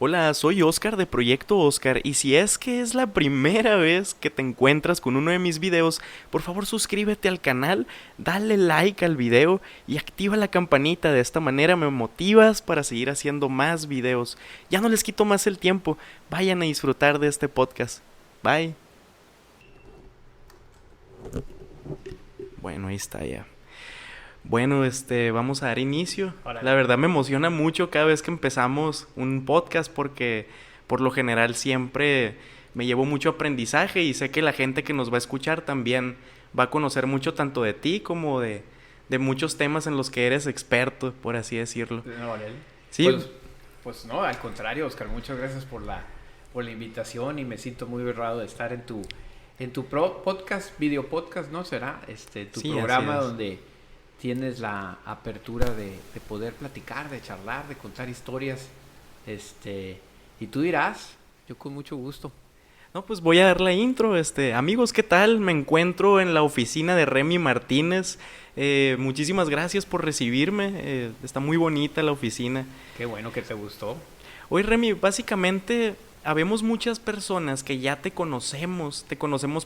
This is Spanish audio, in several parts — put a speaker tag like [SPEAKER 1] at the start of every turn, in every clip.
[SPEAKER 1] Hola, soy Oscar de Proyecto Oscar y si es que es la primera vez que te encuentras con uno de mis videos, por favor suscríbete al canal, dale like al video y activa la campanita, de esta manera me motivas para seguir haciendo más videos. Ya no les quito más el tiempo, vayan a disfrutar de este podcast. Bye. Bueno, ahí está ya. Bueno, vamos a dar inicio. La
[SPEAKER 2] Órale.
[SPEAKER 1] verdad me emociona mucho cada vez que empezamos un podcast porque por lo general siempre me llevo mucho aprendizaje y sé que la gente que nos va a escuchar también va a conocer mucho tanto de ti como de muchos temas en los que eres experto, por así decirlo.
[SPEAKER 2] No, órale.
[SPEAKER 1] Sí,
[SPEAKER 2] Pues, pues no, al contrario, Oscar, muchas gracias por la invitación y me siento muy honrado de estar en tu podcast, video podcast, ¿no? Será tu
[SPEAKER 1] sí, así
[SPEAKER 2] programa
[SPEAKER 1] es.
[SPEAKER 2] donde tienes la apertura de poder platicar, de charlar, de contar historias, y tú dirás, yo con mucho gusto.
[SPEAKER 1] No, pues voy a dar la intro. Amigos, ¿qué tal? Me encuentro en la oficina de Remy Martínez. Muchísimas gracias por recibirme. Está muy bonita la oficina.
[SPEAKER 2] Qué bueno que te gustó.
[SPEAKER 1] Oye, Remy, básicamente habemos muchas personas que ya te conocemos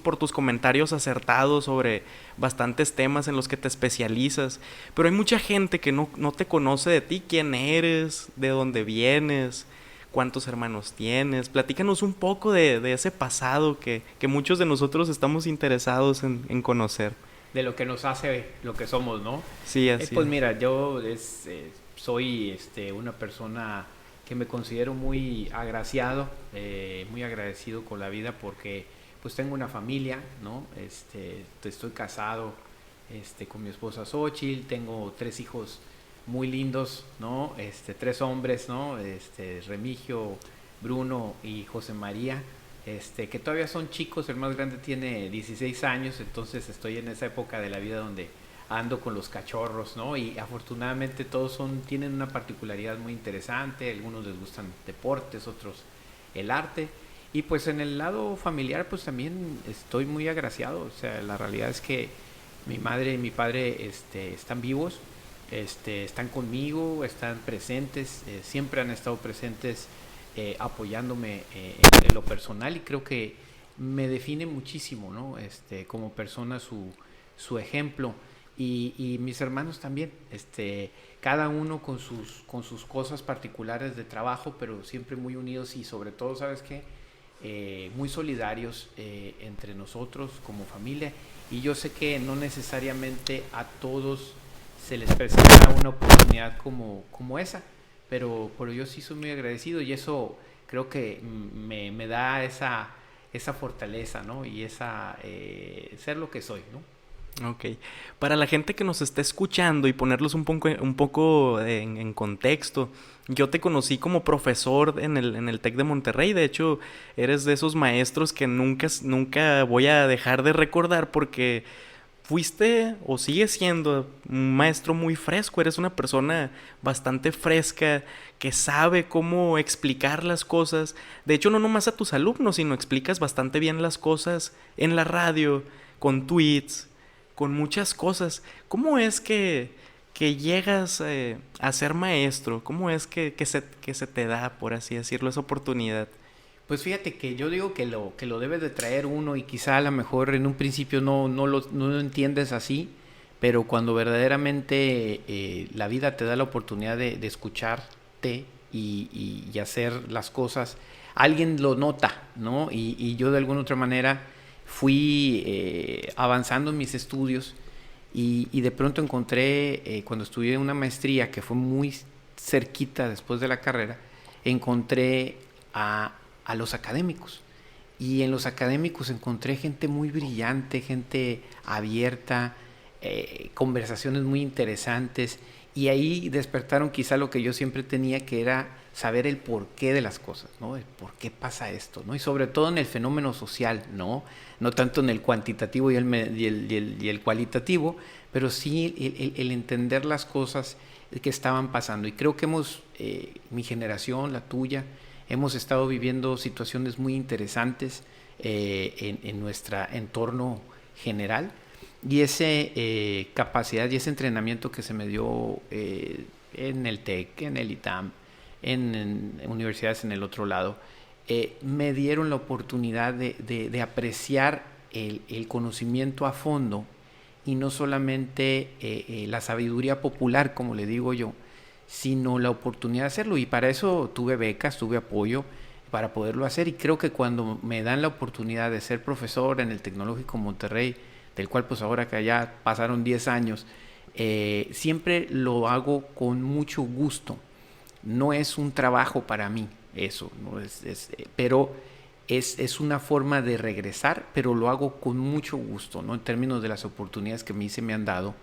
[SPEAKER 1] por tus comentarios acertados sobre bastantes temas en los que te especializas, pero hay mucha gente que no te conoce de ti, quién eres, de dónde vienes, cuántos hermanos tienes. Platícanos un poco de ese pasado que muchos de nosotros estamos interesados en conocer.
[SPEAKER 2] De lo que nos hace lo que somos, ¿no?
[SPEAKER 1] Sí, así
[SPEAKER 2] Pues
[SPEAKER 1] es.
[SPEAKER 2] mira, yo soy una persona que me considero muy agraciado, muy agradecido con la vida porque pues tengo una familia, ¿no? Estoy casado con mi esposa Xochitl, tengo 3 hijos muy lindos, ¿no? Tres hombres, ¿no? Remigio, Bruno y José María, que todavía son chicos. El más grande tiene 16 años, entonces estoy en esa época de la vida donde ando con los cachorros, ¿no? Y afortunadamente todos tienen una particularidad muy interesante. Algunos les gustan deportes, otros el arte. Y pues en el lado familiar pues también estoy muy agraciado. O sea, la realidad es que mi madre y mi padre están vivos, están conmigo, están presentes, siempre han estado presentes, apoyándome en lo personal, y creo que me define muchísimo, ¿no? Como persona su ejemplo, y mis hermanos también, cada uno con sus cosas particulares de trabajo, pero siempre muy unidos y sobre todo, ¿sabes qué? Muy solidarios entre nosotros como familia, y yo sé que no necesariamente a todos se les presenta una oportunidad como esa, pero yo sí soy muy agradecido, y eso creo que me da esa fortaleza, ¿no? Y esa ser lo que soy, ¿no?
[SPEAKER 1] Ok. Para la gente que nos está escuchando y ponerlos un poco en contexto, yo te conocí como profesor en el TEC de Monterrey. De hecho, eres de esos maestros que nunca voy a dejar de recordar porque fuiste o sigues siendo un maestro muy fresco. Eres una persona bastante fresca que sabe cómo explicar las cosas. De hecho, no nomás a tus alumnos, sino explicas bastante bien las cosas en la radio, con tweets, con muchas cosas. ¿Cómo es que llegas a ser maestro? ¿Cómo es que se te da, por así decirlo, esa oportunidad?
[SPEAKER 2] Pues fíjate que yo digo que lo debe de traer uno, y quizá a lo mejor en un principio no lo entiendes así, pero cuando verdaderamente la vida te da la oportunidad de escucharte y hacer las cosas, alguien lo nota, ¿no? Y yo de alguna otra manera fui avanzando en mis estudios, y de pronto encontré, cuando estudié una maestría que fue muy cerquita después de la carrera, encontré a los académicos. Y en los académicos encontré gente muy brillante, gente abierta, conversaciones muy interesantes, y ahí despertaron quizá lo que yo siempre tenía, que era saber el porqué de las cosas, ¿no? El por qué pasa esto, ¿no? Y sobre todo en el fenómeno social, ¿no? No tanto en el cuantitativo y el cualitativo, pero sí el entender las cosas que estaban pasando. Y creo que mi generación, la tuya, hemos estado viviendo situaciones muy interesantes en nuestro entorno general, y esa capacidad y ese entrenamiento que se me dio en el TEC, en el ITAM, en universidades en el otro lado, me dieron la oportunidad de apreciar el conocimiento a fondo y no solamente la sabiduría popular, como le digo yo, sino la oportunidad de hacerlo. Y para eso tuve becas, tuve apoyo para poderlo hacer. Y creo que cuando me dan la oportunidad de ser profesor en el Tecnológico Monterrey, del cual pues ahora que ya pasaron 10 años, siempre lo hago con mucho gusto. No es un trabajo para mí eso, ¿no? Pero es una forma de regresar, pero lo hago con mucho gusto, ¿no? En términos de las oportunidades que a mí se me han dado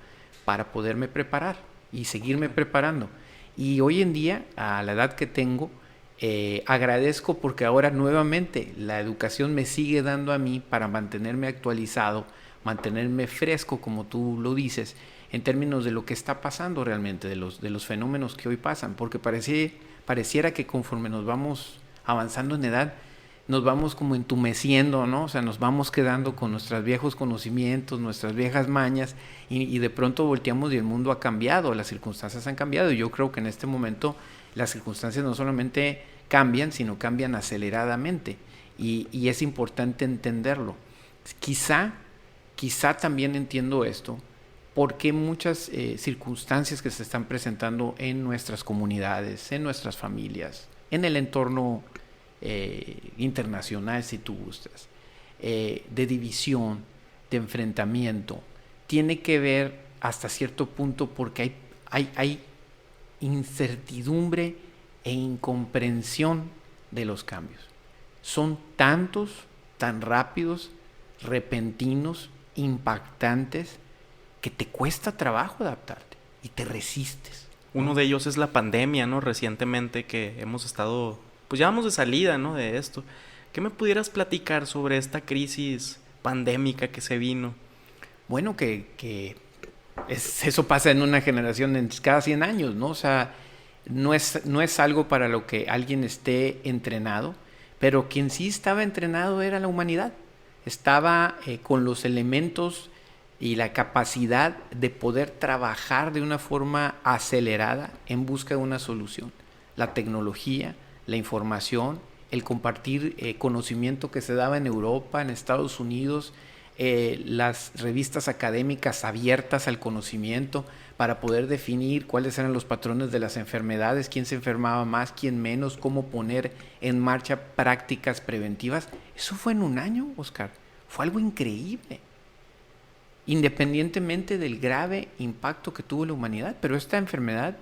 [SPEAKER 2] para poderme preparar y seguirme preparando. Y hoy en día, a la edad que tengo, agradezco porque ahora nuevamente la educación me sigue dando a mí para mantenerme actualizado, mantenerme fresco, como tú lo dices, en términos de lo que está pasando realmente, de los fenómenos que hoy pasan, porque pareciera que conforme nos vamos avanzando en edad, nos vamos como entumeciendo, ¿no? O sea, nos vamos quedando con nuestros viejos conocimientos, nuestras viejas mañas, y de pronto volteamos y el mundo ha cambiado, las circunstancias han cambiado, y yo creo que en este momento las circunstancias no solamente cambian, sino cambian aceleradamente, y es importante entenderlo. Quizá también entiendo esto, porque muchas circunstancias que se están presentando en nuestras comunidades, en nuestras familias, en el entorno internacional, si tú gustas, de división, de enfrentamiento, tiene que ver hasta cierto punto porque hay incertidumbre e incomprensión de los cambios. Son tantos, tan rápidos, repentinos, impactantes, que te cuesta trabajo adaptarte y te resistes.
[SPEAKER 1] Uno de ellos es la pandemia, ¿no? Recientemente que hemos estado, pues ya vamos de salida, ¿no? De esto. ¿Qué me pudieras platicar sobre esta crisis pandémica que se vino?
[SPEAKER 2] Bueno, eso pasa en una generación cada 100 años, ¿no? O sea, no es algo para lo que alguien esté entrenado, pero quien sí estaba entrenado era la humanidad. Estaba con los elementos y la capacidad de poder trabajar de una forma acelerada en busca de una solución. La tecnología, la información, el compartir conocimiento que se daba en Europa, en Estados Unidos, las revistas académicas abiertas al conocimiento para poder definir cuáles eran los patrones de las enfermedades, quién se enfermaba más, quién menos, cómo poner en marcha prácticas preventivas. Eso fue en un año, Oscar. Fue algo increíble, independientemente del grave impacto que tuvo la humanidad. Pero esta enfermedad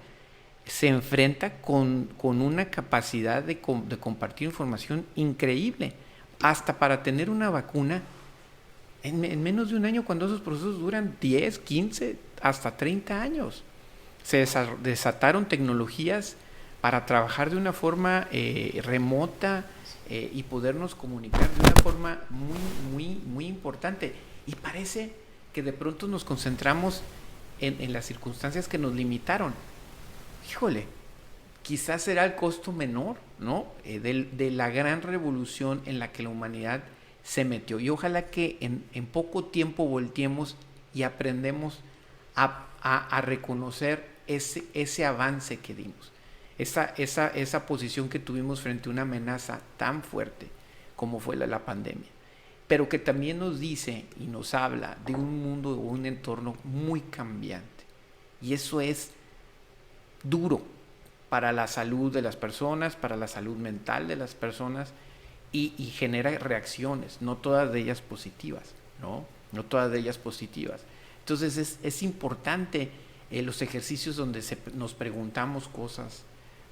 [SPEAKER 2] se enfrenta con una capacidad de compartir información increíble, hasta para tener una vacuna en menos de un año, cuando esos procesos duran 10, 15, hasta 30 años. Se desataron tecnologías para trabajar de una forma remota y podernos comunicar de una forma muy importante. Y parece que de pronto nos concentramos en las circunstancias que nos limitaron. Híjole, quizás será el costo menor, ¿no? De la gran revolución en la que la humanidad se metió. Y ojalá que en poco tiempo volteemos y aprendemos a reconocer ese avance que dimos. Esa posición que tuvimos frente a una amenaza tan fuerte como fue la pandemia, pero que también nos dice y nos habla de un mundo o un entorno muy cambiante, y eso es duro para la salud de las personas, para la salud mental de las personas, y genera reacciones, no todas de ellas positivas, no todas de ellas positivas. Entonces es importante los ejercicios donde nos preguntamos cosas,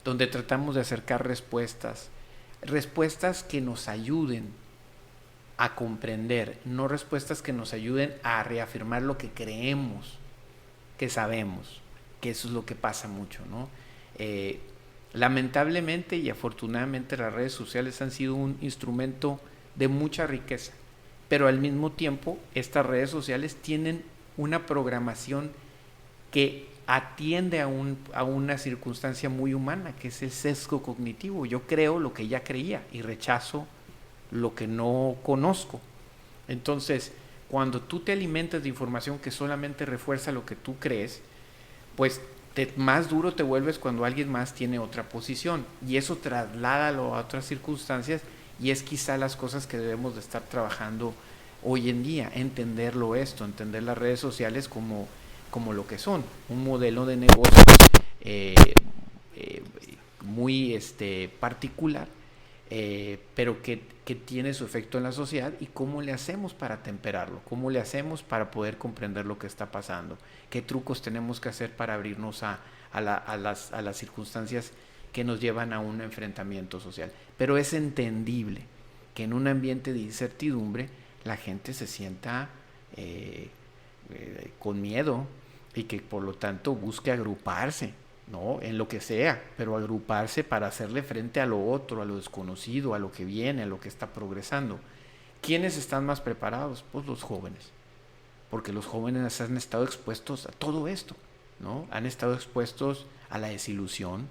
[SPEAKER 2] donde tratamos de acercar respuestas que nos ayuden a comprender, no respuestas que nos ayuden a reafirmar lo que creemos que sabemos, que eso es lo que pasa mucho, ¿no? Lamentablemente y afortunadamente las redes sociales han sido un instrumento de mucha riqueza, pero al mismo tiempo estas redes sociales tienen una programación que atiende a una circunstancia muy humana, que es el sesgo cognitivo. Yo creo lo que ya creía y rechazo lo que no conozco. Entonces, cuando tú te alimentas de información que solamente refuerza lo que tú crees, pues más duro te vuelves cuando alguien más tiene otra posición, y eso trasládalo a otras circunstancias, y es quizá las cosas que debemos de estar trabajando hoy en día, entender las redes sociales como lo que son, un modelo de negocio muy particular, pero que tiene su efecto en la sociedad, y cómo le hacemos para temperarlo, cómo le hacemos para poder comprender lo que está pasando, qué trucos tenemos que hacer para abrirnos a las circunstancias que nos llevan a un enfrentamiento social. Pero es entendible que en un ambiente de incertidumbre la gente se sienta con miedo, y que por lo tanto busque agruparse, ¿no? En lo que sea, pero agruparse para hacerle frente a lo otro, a lo desconocido, a lo que viene, a lo que está progresando. ¿Quiénes están más preparados? Pues los jóvenes, porque los jóvenes han estado expuestos a todo esto, ¿no? Han estado expuestos a la desilusión,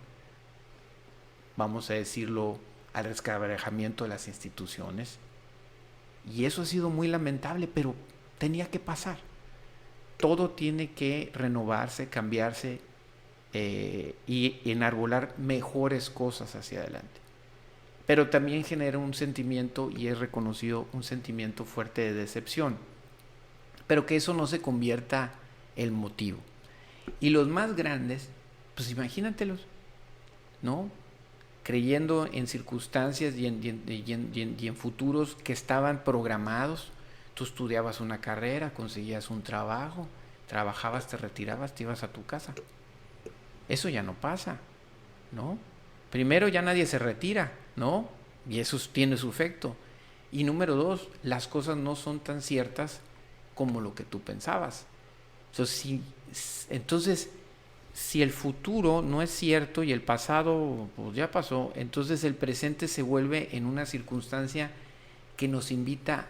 [SPEAKER 2] vamos a decirlo, al resquebrajamiento de las instituciones, y eso ha sido muy lamentable, pero tenía que pasar. Todo tiene que renovarse, cambiarse, y enarbolar mejores cosas hacia adelante. Pero también genera un sentimiento, y es reconocido, un sentimiento fuerte de decepción, pero que eso no se convierta en motivo. Y los más grandes, pues imagínatelos, ¿no? Creyendo en circunstancias y en futuros que estaban programados. Tú estudiabas una carrera, conseguías un trabajo, trabajabas, te retirabas, te ibas a tu casa. Eso ya no pasa, ¿no? Primero, ya nadie se retira, ¿no? Y eso tiene su efecto. Y número 2, las cosas no son tan ciertas como lo que tú pensabas. Entonces, si el futuro no es cierto y el pasado pues ya pasó, entonces el presente se vuelve en una circunstancia que nos invita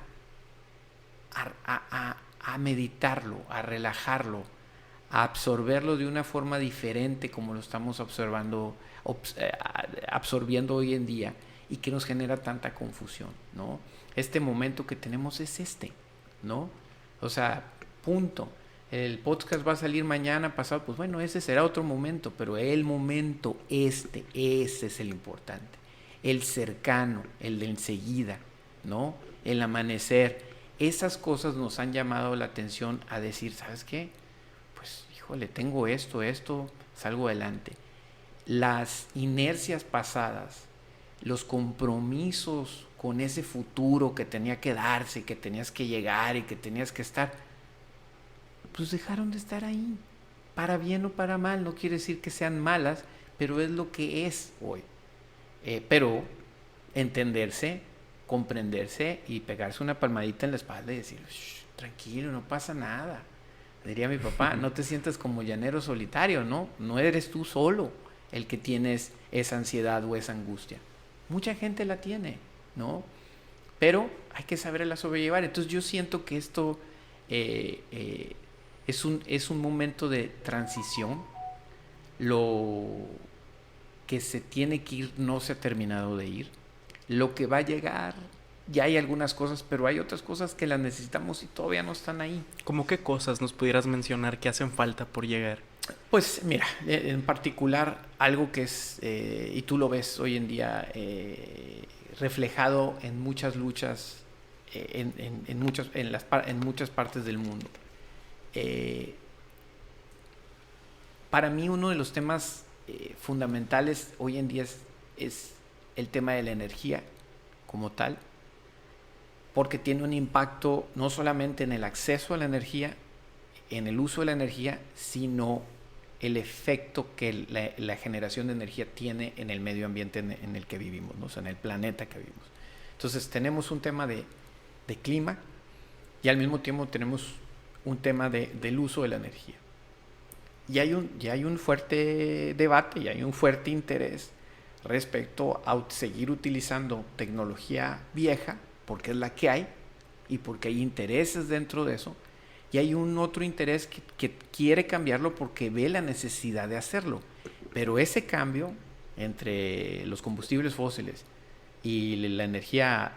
[SPEAKER 2] a meditarlo, a relajarlo, a absorberlo de una forma diferente como lo estamos absorbiendo hoy en día, y que nos genera tanta confusión, ¿no? Este momento que tenemos es ¿no? O sea, punto. El podcast va a salir mañana, pasado, pues bueno, ese será otro momento, pero el momento ese es el importante. El cercano, el de enseguida, ¿no? El amanecer. Esas cosas nos han llamado la atención a decir, ¿sabes qué? Pues, híjole, tengo esto, salgo adelante. Las inercias pasadas, los compromisos con ese futuro que tenía que darse, que tenías que llegar y que tenías que estar, pues dejaron de estar ahí, para bien o para mal. No quiere decir que sean malas, pero es lo que es hoy. Pero entenderse, comprenderse y pegarse una palmadita en la espalda y decir, tranquilo, no pasa nada. Diría mi papá, no te sientas como llanero solitario, ¿no? No eres tú solo el que tienes esa ansiedad o esa angustia. Mucha gente la tiene, ¿no? Pero hay que saberla sobrellevar. Entonces yo siento que esto es un momento de transición. Lo que se tiene que ir no se ha terminado de ir. Lo que va a llegar, ya hay algunas cosas, pero hay otras cosas que las necesitamos y todavía no están ahí.
[SPEAKER 1] ¿Cómo qué cosas nos pudieras mencionar que hacen falta por llegar?
[SPEAKER 2] Pues mira, en particular algo que es, y tú lo ves hoy en día reflejado en muchas luchas, en muchas partes del mundo. Para mí uno de los temas fundamentales hoy en día es el tema de la energía como tal, porque tiene un impacto no solamente en el acceso a la energía, en el uso de la energía, sino el efecto que la generación de energía tiene en el medio ambiente en el que vivimos, ¿no? O sea, en el planeta que vivimos. Entonces tenemos un tema de clima, y al mismo tiempo tenemos un tema del uso de la energía. Y hay un fuerte debate y hay un fuerte interés respecto a seguir utilizando tecnología vieja, porque es la que hay y porque hay intereses dentro de eso, y hay un otro interés que quiere cambiarlo porque ve la necesidad de hacerlo. Pero ese cambio entre los combustibles fósiles y la energía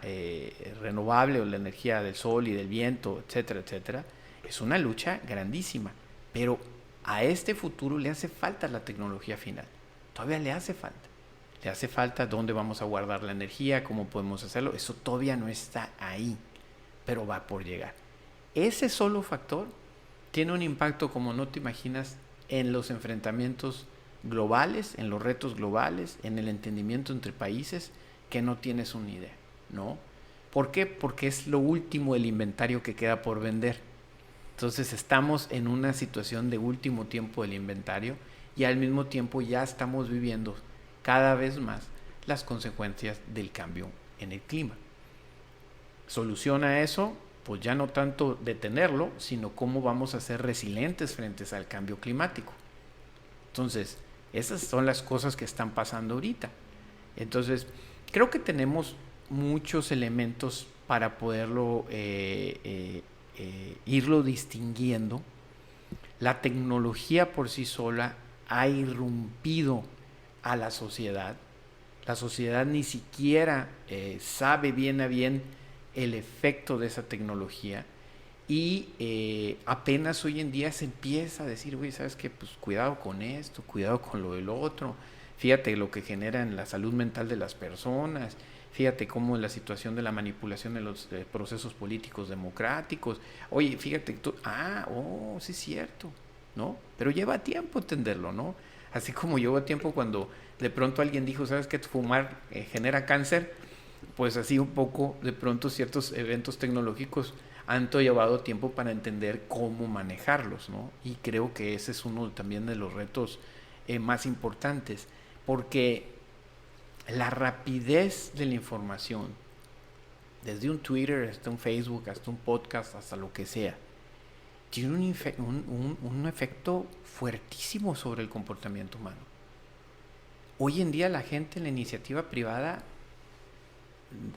[SPEAKER 2] renovable, o la energía del sol y del viento, etcétera, etcétera, es una lucha grandísima. Pero A este futuro le hace falta la tecnología final. Todavía le hace falta. Le hace falta dónde vamos a guardar la energía, cómo podemos hacerlo. Eso todavía no está ahí, pero va por llegar. Ese solo factor tiene un impacto como no te imaginas en los enfrentamientos globales, en los retos globales, en el entendimiento entre países, que no tienes una idea, ¿no? ¿Por qué? Porque es lo último del inventario que queda por vender. Entonces estamos en una situación de último tiempo del inventario y al mismo tiempo ya estamos viviendo cada vez más las consecuencias del cambio en el clima. ¿Solución a eso? Pues ya no tanto detenerlo, sino cómo vamos a ser resilientes frente al cambio climático. Entonces, esas son las cosas que están pasando ahorita. Entonces, creo que tenemos muchos elementos para poderlo irlo distinguiendo. La tecnología por sí sola ha irrumpido a la sociedad. La sociedad ni siquiera sabe bien a bien el efecto de esa tecnología y apenas hoy en día se empieza a decir, güey, ¿sabes qué? Pues cuidado con esto, cuidado con lo del otro, fíjate lo que genera en la salud mental de las personas, fíjate cómo la situación de la manipulación de los procesos políticos democráticos, oye, fíjate tú, sí es cierto, ¿no? Pero lleva tiempo entenderlo, ¿no? Así como lleva tiempo cuando de pronto alguien dijo, ¿sabes qué? Fumar genera cáncer. Pues así un poco, de pronto ciertos eventos tecnológicos han llevado tiempo para entender cómo manejarlos, ¿no? Y creo que ese es uno también de los retos más importantes, porque la rapidez de la información, desde un Twitter hasta un Facebook, hasta un podcast, hasta lo que sea, tiene un efecto fuertísimo sobre el comportamiento humano. Hoy en día la gente en la iniciativa privada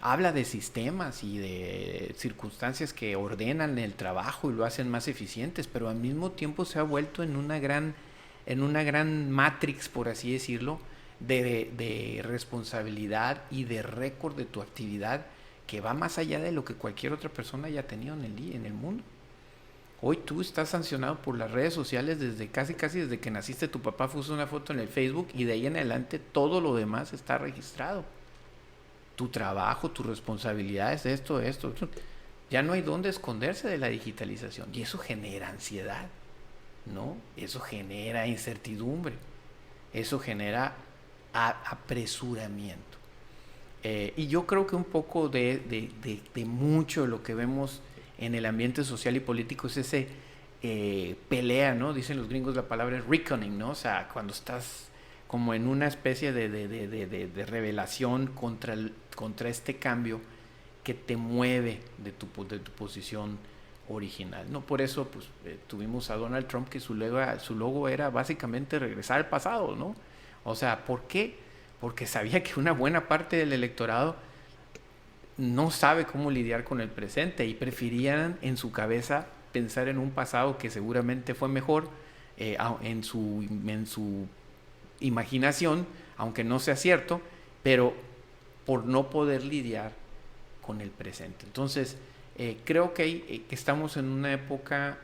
[SPEAKER 2] habla de sistemas y de circunstancias que ordenan el trabajo y lo hacen más eficientes, pero al mismo tiempo se ha vuelto en una gran matrix, por así decirlo, de responsabilidad y de récord de tu actividad que va más allá de lo que cualquier otra persona haya tenido en el mundo. Hoy tú estás sancionado por las redes sociales desde casi desde que naciste. Tu papá puso una foto en el Facebook y de ahí en adelante todo lo demás está registrado. Tu trabajo, tus responsabilidades, esto. Ya no hay dónde esconderse de la digitalización. Y eso genera ansiedad, ¿no? Eso genera incertidumbre. Eso genera apresuramiento. Y yo creo que un poco de mucho de lo que vemos en el ambiente social y político es ese pelea, ¿no? Dicen los gringos la palabra reckoning, ¿no? O sea, cuando estás como en una especie de revelación contra este cambio que te mueve de tu posición original, ¿no? Por eso pues, tuvimos a Donald Trump, que su logo era básicamente regresar al pasado, ¿no? O sea, ¿por qué? Porque sabía que una buena parte del electorado no sabe cómo lidiar con el presente y preferían en su cabeza pensar en un pasado que seguramente fue mejor en su imaginación, aunque no sea cierto, pero por no poder lidiar con el presente. Entonces, creo que estamos en una época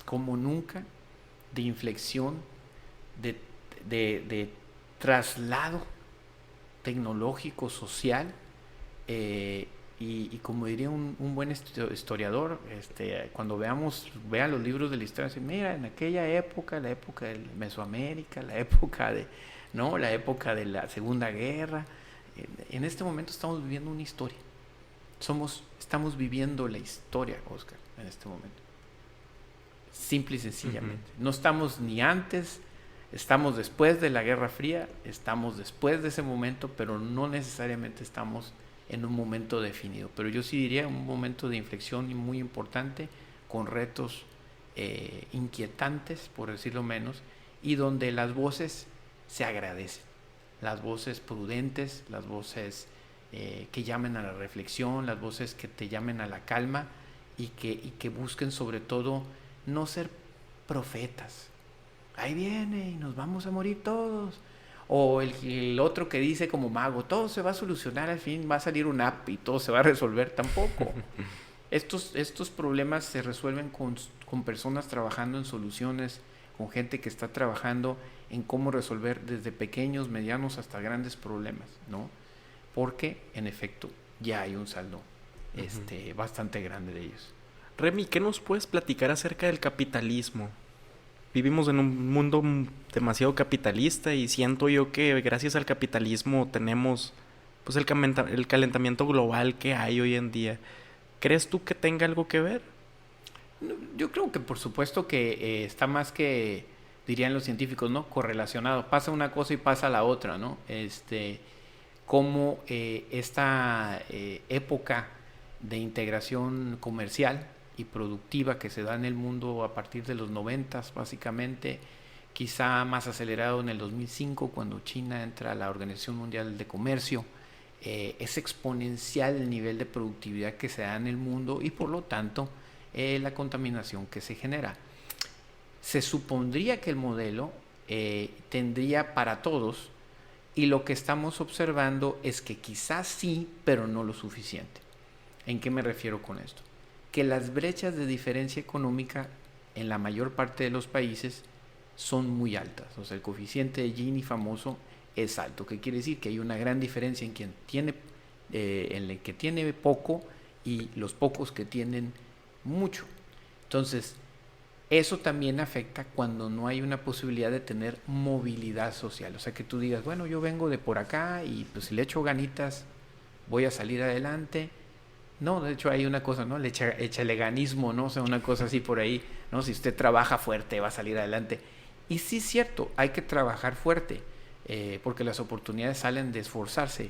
[SPEAKER 2] como nunca de inflexión, de traslado tecnológico, social, y como diría un buen historiador, cuando vean los libros de la historia, dicen, mira, en aquella época, la época de Mesoamérica, la época de la Segunda Guerra, en este momento estamos viviendo una historia. Estamos viviendo la historia, Oscar, en este momento. Simple y sencillamente. No estamos ni antes, estamos después de la Guerra Fría, estamos después de ese momento, pero no necesariamente estamos en un momento definido. Pero yo sí diría un momento de inflexión muy importante, con retos inquietantes, por decirlo menos, y donde las voces se agradecen. Las voces prudentes, las voces que llamen a la reflexión, las voces que te llamen a la calma y que busquen sobre todo no ser profetas. Ahí viene y nos vamos a morir todos. O el otro que dice como mago, todo se va a solucionar, al fin va a salir un app y todo se va a resolver. Tampoco. Estos problemas se resuelven con personas trabajando en soluciones, con gente que está trabajando en cómo resolver desde pequeños, medianos hasta grandes problemas, ¿no? Porque, en efecto, ya hay un saldo bastante grande de ellos.
[SPEAKER 1] Remy, ¿qué nos puedes platicar acerca del capitalismo? Vivimos en un mundo demasiado capitalista y siento yo que gracias al capitalismo tenemos pues el calentamiento global que hay hoy en día. ¿Crees tú que tenga algo que ver?
[SPEAKER 2] Yo creo que por supuesto que está más que, dirían los científicos, ¿no? Correlacionado. Pasa una cosa y pasa la otra, ¿no? Como esta época de integración comercial y productiva que se da en el mundo a partir de los 90, básicamente, quizá más acelerado en el 2005, cuando China entra a la Organización Mundial de Comercio. Es exponencial el nivel de productividad que se da en el mundo y por lo tanto la contaminación que se genera. Se supondría que el modelo tendría para todos, y lo que estamos observando es que quizás sí, pero no lo suficiente. ¿En qué me refiero con esto? Que las brechas de diferencia económica en la mayor parte de los países son muy altas. O sea, el coeficiente de Gini famoso es alto. ¿Qué quiere decir? Que hay una gran diferencia en quien tiene, en el que tiene poco y los pocos que tienen mucho. Entonces, eso también afecta cuando no hay una posibilidad de tener movilidad social. O sea, que tú digas, bueno, yo vengo de por acá y pues si le echo ganitas voy a salir adelante. No, de hecho hay una cosa, ¿no? El echaleganismo, ¿no? O sea, una cosa así por ahí, ¿no? Si usted trabaja fuerte va a salir adelante. Y sí es cierto, hay que trabajar fuerte, porque las oportunidades salen de esforzarse,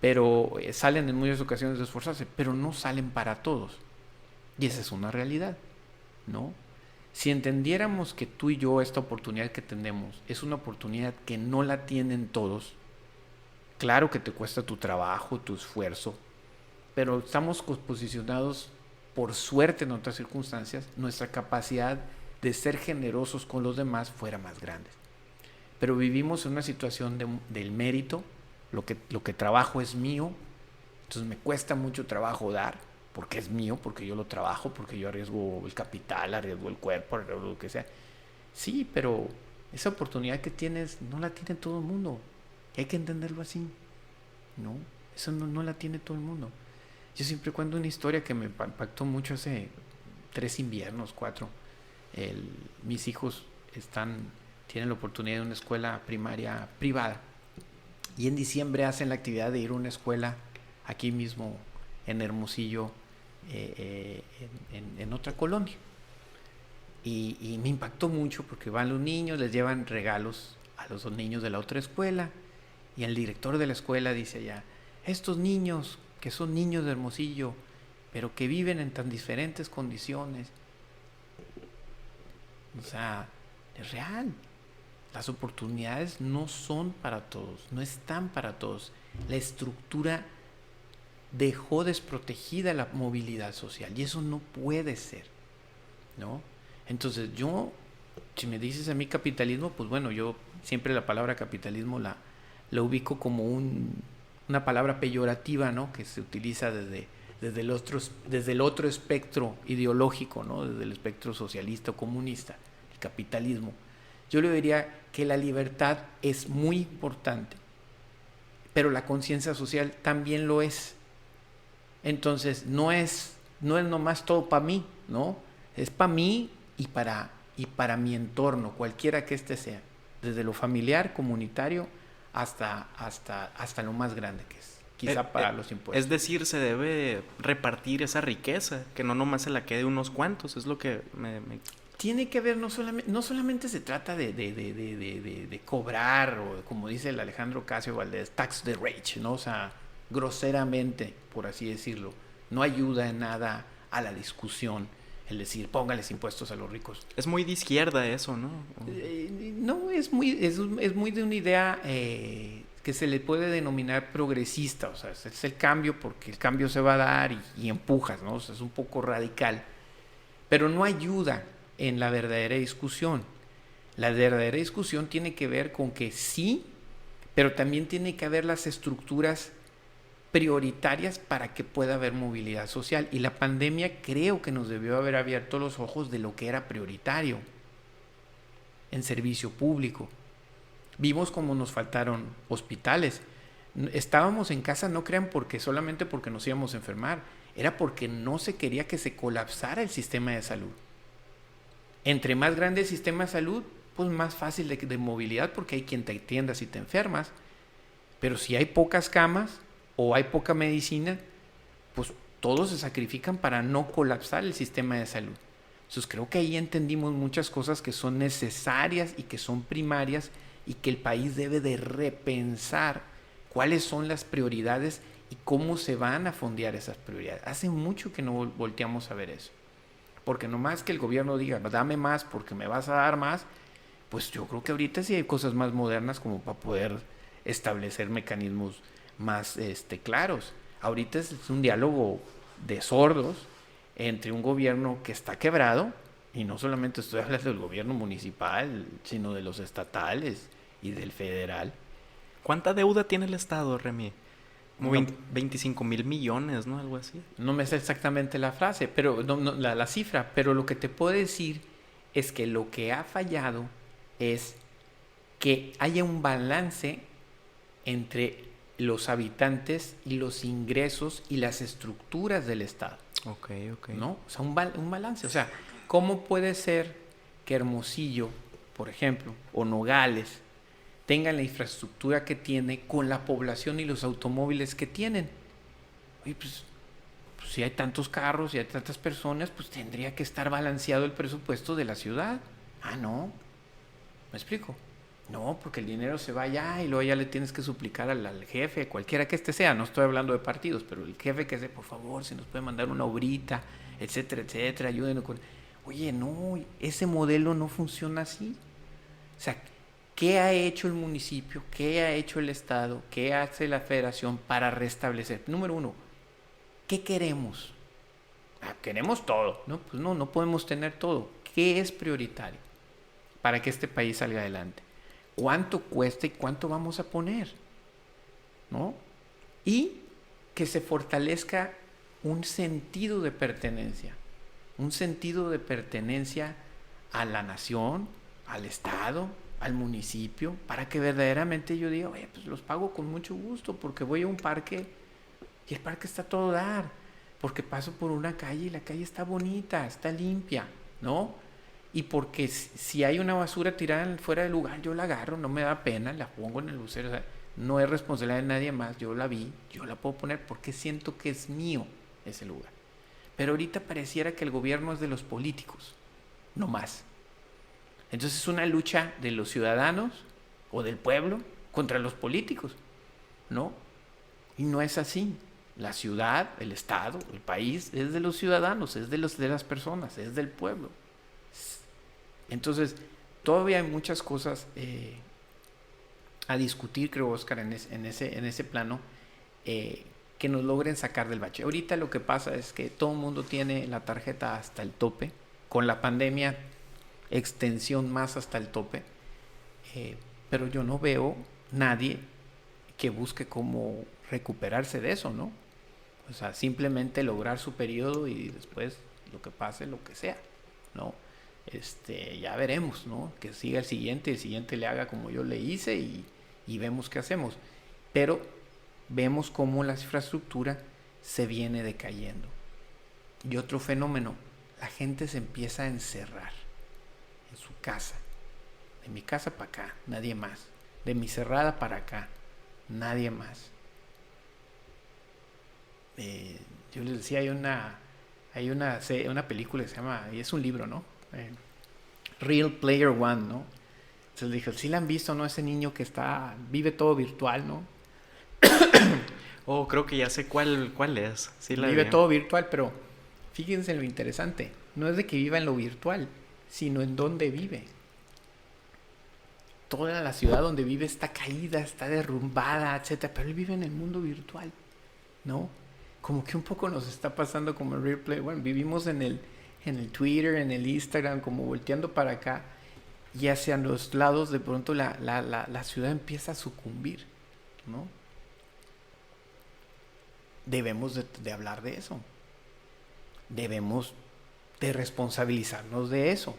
[SPEAKER 2] pero salen en muchas ocasiones de esforzarse, pero no salen para todos. Y esa es una realidad, ¿no? Si entendiéramos que tú y yo esta oportunidad que tenemos es una oportunidad que no la tienen todos, claro que te cuesta tu trabajo, tu esfuerzo, pero estamos posicionados por suerte en otras circunstancias, nuestra capacidad de ser generosos con los demás fuera más grande. Pero vivimos en una situación del mérito, lo que trabajo es mío, entonces me cuesta mucho trabajo dar, porque es mío, porque yo lo trabajo, porque yo arriesgo el capital, arriesgo el cuerpo, arriesgo lo que sea. Sí, pero esa oportunidad que tienes no la tiene todo el mundo. Y hay que entenderlo así, ¿no? Eso no la tiene todo el mundo. Yo siempre cuento una historia que me impactó mucho hace 3 inviernos, 4. Mis hijos tienen la oportunidad de una escuela primaria privada. Y en diciembre hacen la actividad de ir a una escuela aquí mismo en Hermosillo, en otra colonia. Y me impactó mucho porque van los niños, les llevan regalos a los niños de la otra escuela. Y el director de la escuela dice allá, estos niños que son niños de Hermosillo, pero que viven en tan diferentes condiciones. O sea, es real. Las oportunidades no son para todos, no están para todos. La estructura dejó desprotegida la movilidad social y eso no puede ser, ¿no? Entonces si me dices a mí capitalismo, pues bueno, yo siempre la palabra capitalismo la ubico como una palabra peyorativa, ¿no? Que se utiliza desde el otro espectro ideológico, ¿no? Desde el espectro socialista o comunista, el capitalismo. Yo le diría que la libertad es muy importante, pero la conciencia social también lo es. Entonces, no es nomás todo para mí, ¿no? Es para mí y para mi entorno, cualquiera que este sea, desde lo familiar, comunitario, hasta lo más grande que es, quizá para los impuestos.
[SPEAKER 1] Es decir, se debe repartir esa riqueza, que no nomás se la quede unos cuantos, es lo que
[SPEAKER 2] Tiene que ver, no solamente se trata de cobrar, o como dice el Alejandro Casio Valdés, tax the rich, ¿no? O sea, groseramente, por así decirlo, no ayuda en nada a la discusión el decir, póngales impuestos a los ricos.
[SPEAKER 1] Es muy de izquierda eso, ¿no?
[SPEAKER 2] No, es muy de una idea que se le puede denominar progresista, o sea, es el cambio porque el cambio se va a dar y empujas, ¿no? O sea, es un poco radical, pero no ayuda en la verdadera discusión. La verdadera discusión tiene que ver con que sí, pero también tiene que haber las estructuras prioritarias para que pueda haber movilidad social. Y la pandemia creo que nos debió haber abierto los ojos de lo que era prioritario en servicio público. Vimos cómo nos faltaron hospitales. Estábamos en casa, no crean solamente porque nos íbamos a enfermar, era porque no se quería que se colapsara el sistema de salud. Entre más grande el sistema de salud, pues más fácil de movilidad, porque hay quien te atienda si te enfermas. Pero si hay pocas camas o hay poca medicina, pues todos se sacrifican para no colapsar el sistema de salud. Entonces creo que ahí entendimos muchas cosas que son necesarias y que son primarias y que el país debe de repensar cuáles son las prioridades y cómo se van a fondear esas prioridades. Hace mucho que no volteamos a ver eso. Porque nomás que el gobierno diga, dame más porque me vas a dar más, pues yo creo que ahorita sí hay cosas más modernas como para poder establecer mecanismos más claros. Ahorita es un diálogo de sordos entre un gobierno que está quebrado, y no solamente estoy hablando del gobierno municipal, sino de los estatales y del federal.
[SPEAKER 1] ¿Cuánta deuda tiene el Estado, Remy? Como 25 mil millones, ¿no? Algo así.
[SPEAKER 2] No me sé exactamente la frase, pero la cifra, pero lo que te puedo decir es que lo que ha fallado es que haya un balance entre los habitantes y los ingresos y las estructuras del Estado.
[SPEAKER 1] Ok.
[SPEAKER 2] ¿No? O sea, un balance. O sea, ¿cómo puede ser que Hermosillo, por ejemplo, o Nogales, tengan la infraestructura que tiene con la población y los automóviles que tienen? Oye, pues si hay tantos carros y hay tantas personas, pues tendría que estar balanceado el presupuesto de la ciudad. No. ¿Me explico? No, porque el dinero se va allá y luego ya le tienes que suplicar al jefe, cualquiera que sea. No estoy hablando de partidos, pero el jefe que sea, por favor, si nos puede mandar una obrita, etcétera, etcétera, ayúdenos con... Oye, no, ese modelo no funciona así. O sea, ¿qué ha hecho el municipio? ¿Qué ha hecho el Estado? ¿Qué hace la federación para restablecer? Número uno, ¿qué queremos? Queremos todo. No, pues no podemos tener todo. ¿Qué es prioritario para que este país salga adelante? ¿Cuánto cuesta y cuánto vamos a poner? ¿No? Y que se fortalezca un sentido de pertenencia. Un sentido de pertenencia a la nación, al Estado, al municipio, para que verdaderamente yo diga, oye, pues los pago con mucho gusto, porque voy a un parque y el parque está a todo dar, porque paso por una calle y la calle está bonita, está limpia, ¿no? Y porque si hay una basura tirada fuera del lugar, yo la agarro, no me da pena, la pongo en el lucero, o sea, no es responsabilidad de nadie más, yo la vi, yo la puedo poner porque siento que es mío ese lugar. Pero ahorita pareciera que el gobierno es de los políticos, no más. Entonces es una lucha de los ciudadanos o del pueblo contra los políticos, ¿no? Y no es así. La ciudad, el Estado, el país es de los ciudadanos, es de las personas, es del pueblo. Entonces, todavía hay muchas cosas a discutir, creo, Oscar, en ese plano, que nos logren sacar del bache. Ahorita lo que pasa es que todo el mundo tiene la tarjeta hasta el tope, con la pandemia, extensión más hasta el tope, pero yo no veo nadie que busque cómo recuperarse de eso, ¿no? O sea, simplemente lograr su periodo y después lo que pase, lo que sea, ¿no? Ya veremos, ¿no? Que siga el siguiente le haga como yo le hice y vemos qué hacemos. Pero vemos cómo la infraestructura se viene decayendo. Y otro fenómeno, la gente se empieza a encerrar en su casa. De mi casa para acá, nadie más. De mi cerrada para acá, nadie más. Yo les decía, hay una película que se llama, y es un libro, ¿no? Real Player One, ¿no? Entonces dije, ¿sí la han visto, no? Ese niño que vive todo virtual, ¿no?
[SPEAKER 1] Oh, creo que ya sé cuál es. Sí,
[SPEAKER 2] vive todo virtual, pero fíjense en lo interesante. No es de que viva en lo virtual, sino en dónde vive. Toda la ciudad donde vive está caída, está derrumbada, etcétera, pero él vive en el mundo virtual, ¿no? Como que un poco nos está pasando como el Real Player One. Vivimos en el Twitter, en el Instagram, como volteando para acá, y hacia los lados de pronto la ciudad empieza a sucumbir, ¿no? debemos de hablar de eso. Debemos de responsabilizarnos de eso.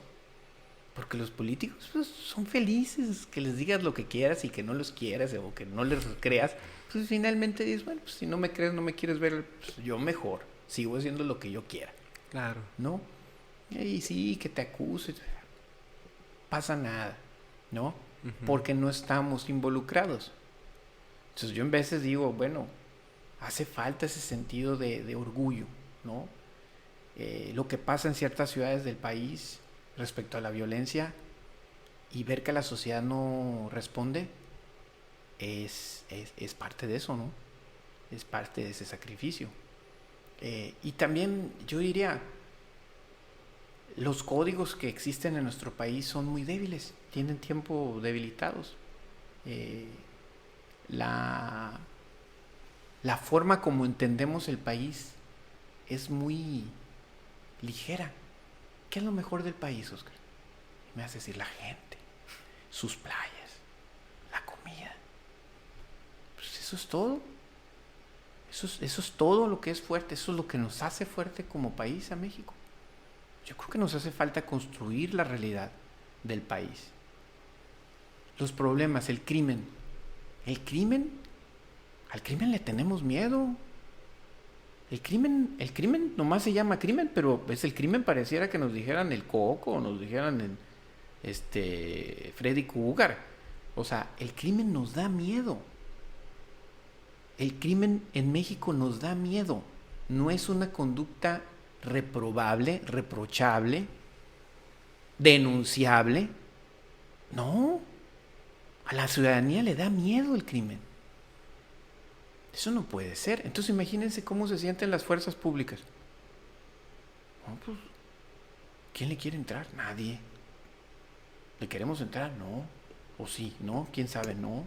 [SPEAKER 2] Porque los políticos pues, son felices, que les digas lo que quieras y que no los quieras o que no les creas. Pues finalmente dices, bueno, pues si no me crees, no me quieres ver, pues yo mejor, sigo haciendo lo que yo quiera.
[SPEAKER 1] Claro.
[SPEAKER 2] ¿No? Y sí, que te acuse, pasa nada, ¿no? Porque no estamos involucrados. Entonces yo en veces digo, bueno, hace falta ese sentido de orgullo, ¿no? Lo que pasa en ciertas ciudades del país respecto a la violencia y ver que la sociedad no responde es parte de eso, ¿no? Es parte de ese sacrificio. Y también yo diría, los códigos que existen en nuestro país son muy débiles, tienen tiempo debilitados. La forma como entendemos el país es muy ligera. ¿Qué es lo mejor del país, Oscar? Me hace decir la gente, sus playas, la comida. Pues eso es todo. Eso es todo lo que es fuerte. Eso es lo que nos hace fuerte como país a México. Yo creo que nos hace falta construir la realidad del país. Los problemas, el crimen. Al crimen le tenemos miedo. El crimen nomás se llama crimen, pero es el crimen pareciera que nos dijeran el Coco, o nos dijeran Freddy Krueger. O sea, el crimen nos da miedo. El crimen en México nos da miedo. No es una conducta reprobable, reprochable, denunciable. No. A la ciudadanía le da miedo el crimen. Eso no puede ser. Entonces imagínense cómo se sienten las fuerzas públicas. No, pues, ¿quién le quiere entrar? Nadie. ¿Le queremos entrar? No. ¿O sí? No. ¿Quién sabe? No.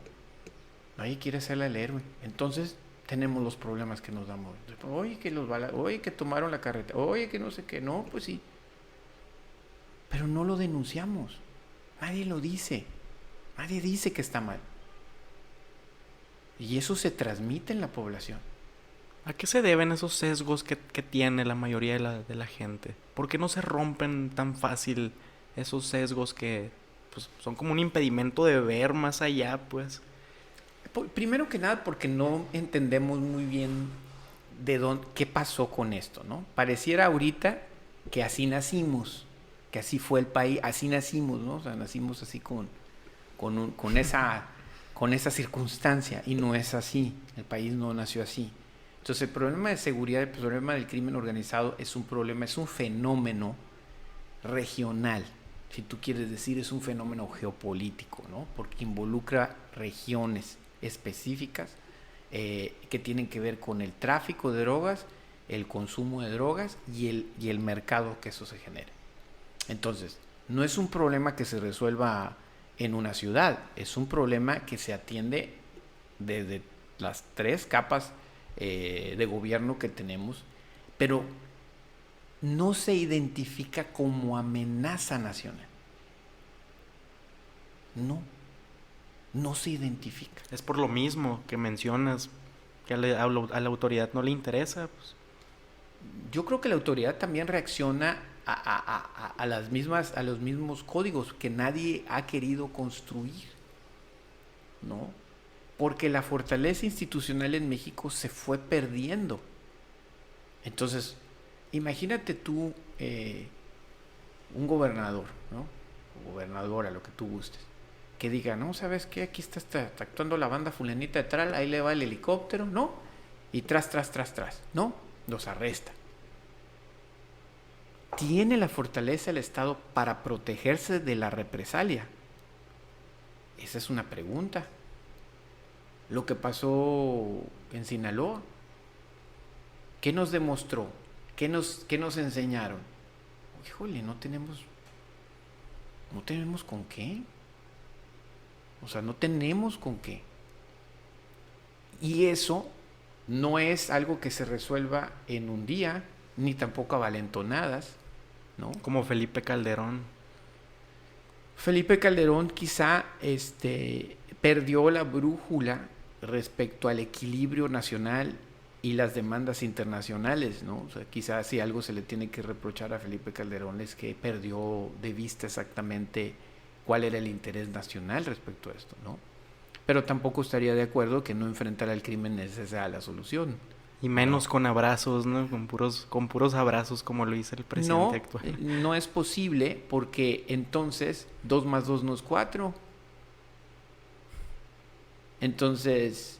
[SPEAKER 2] Nadie quiere hacerle el héroe. Entonces tenemos los problemas que nos damos. Oye, que tomaron la carretera. Oye, que no sé qué. No, pues sí. Pero no lo denunciamos. Nadie lo dice. Nadie dice que está mal. Y eso se transmite en la población.
[SPEAKER 1] ¿A qué se deben esos sesgos que tiene la mayoría de la gente? ¿Por qué no se rompen tan fácil esos sesgos que pues, son como un impedimento de ver más allá, pues?
[SPEAKER 2] Primero que nada porque no entendemos muy bien qué pasó con esto, ¿no? Pareciera ahorita que así nacimos, que así fue el país, así nacimos, ¿no? O sea, nacimos así con esa circunstancia y no es así, el país no nació así. Entonces el problema de seguridad, el problema del crimen organizado es un fenómeno regional, si tú quieres decir, es un fenómeno geopolítico, ¿no? Porque involucra regiones específicas que tienen que ver con el tráfico de drogas, el consumo de drogas y el mercado que eso se genere. Entonces, no es un problema que se resuelva en una ciudad, es un problema que se atiende desde las 3 capas de gobierno que tenemos, pero no se identifica como amenaza nacional. No se identifica.
[SPEAKER 1] Es por lo mismo que mencionas, que a la autoridad no le interesa. Pues.
[SPEAKER 2] Yo creo que la autoridad también reacciona a los mismos códigos que nadie ha querido construir, ¿no? Porque la fortaleza institucional en México se fue perdiendo. Entonces, imagínate tú un gobernador, ¿no? O gobernadora, lo que tú gustes, que diga, no, ¿sabes qué? Aquí está actuando la banda fulanita de tal, ahí le va el helicóptero, ¿no? Y tras, ¿no? Los arresta. ¿Tiene la fortaleza el Estado para protegerse de la represalia? Esa es una pregunta. Lo que pasó en Sinaloa, ¿qué nos demostró? ¿Qué nos enseñaron? Híjole, no tenemos con qué. O sea, no tenemos con qué. Y eso no es algo que se resuelva en un día, ni tampoco a valentonadas, ¿no?
[SPEAKER 1] Como Felipe Calderón.
[SPEAKER 2] Felipe Calderón quizá perdió la brújula respecto al equilibrio nacional y las demandas internacionales, ¿no? O sea, quizás si algo se le tiene que reprochar a Felipe Calderón es que perdió de vista exactamente cuál era el interés nacional respecto a esto, ¿no? Pero tampoco estaría de acuerdo que no enfrentar al crimen esa sea la solución.
[SPEAKER 1] Y menos
[SPEAKER 2] No.
[SPEAKER 1] con abrazos, ¿no? Con puros abrazos como lo dice el presidente actual.
[SPEAKER 2] No es posible porque entonces 2 más 2 no es 4. Entonces,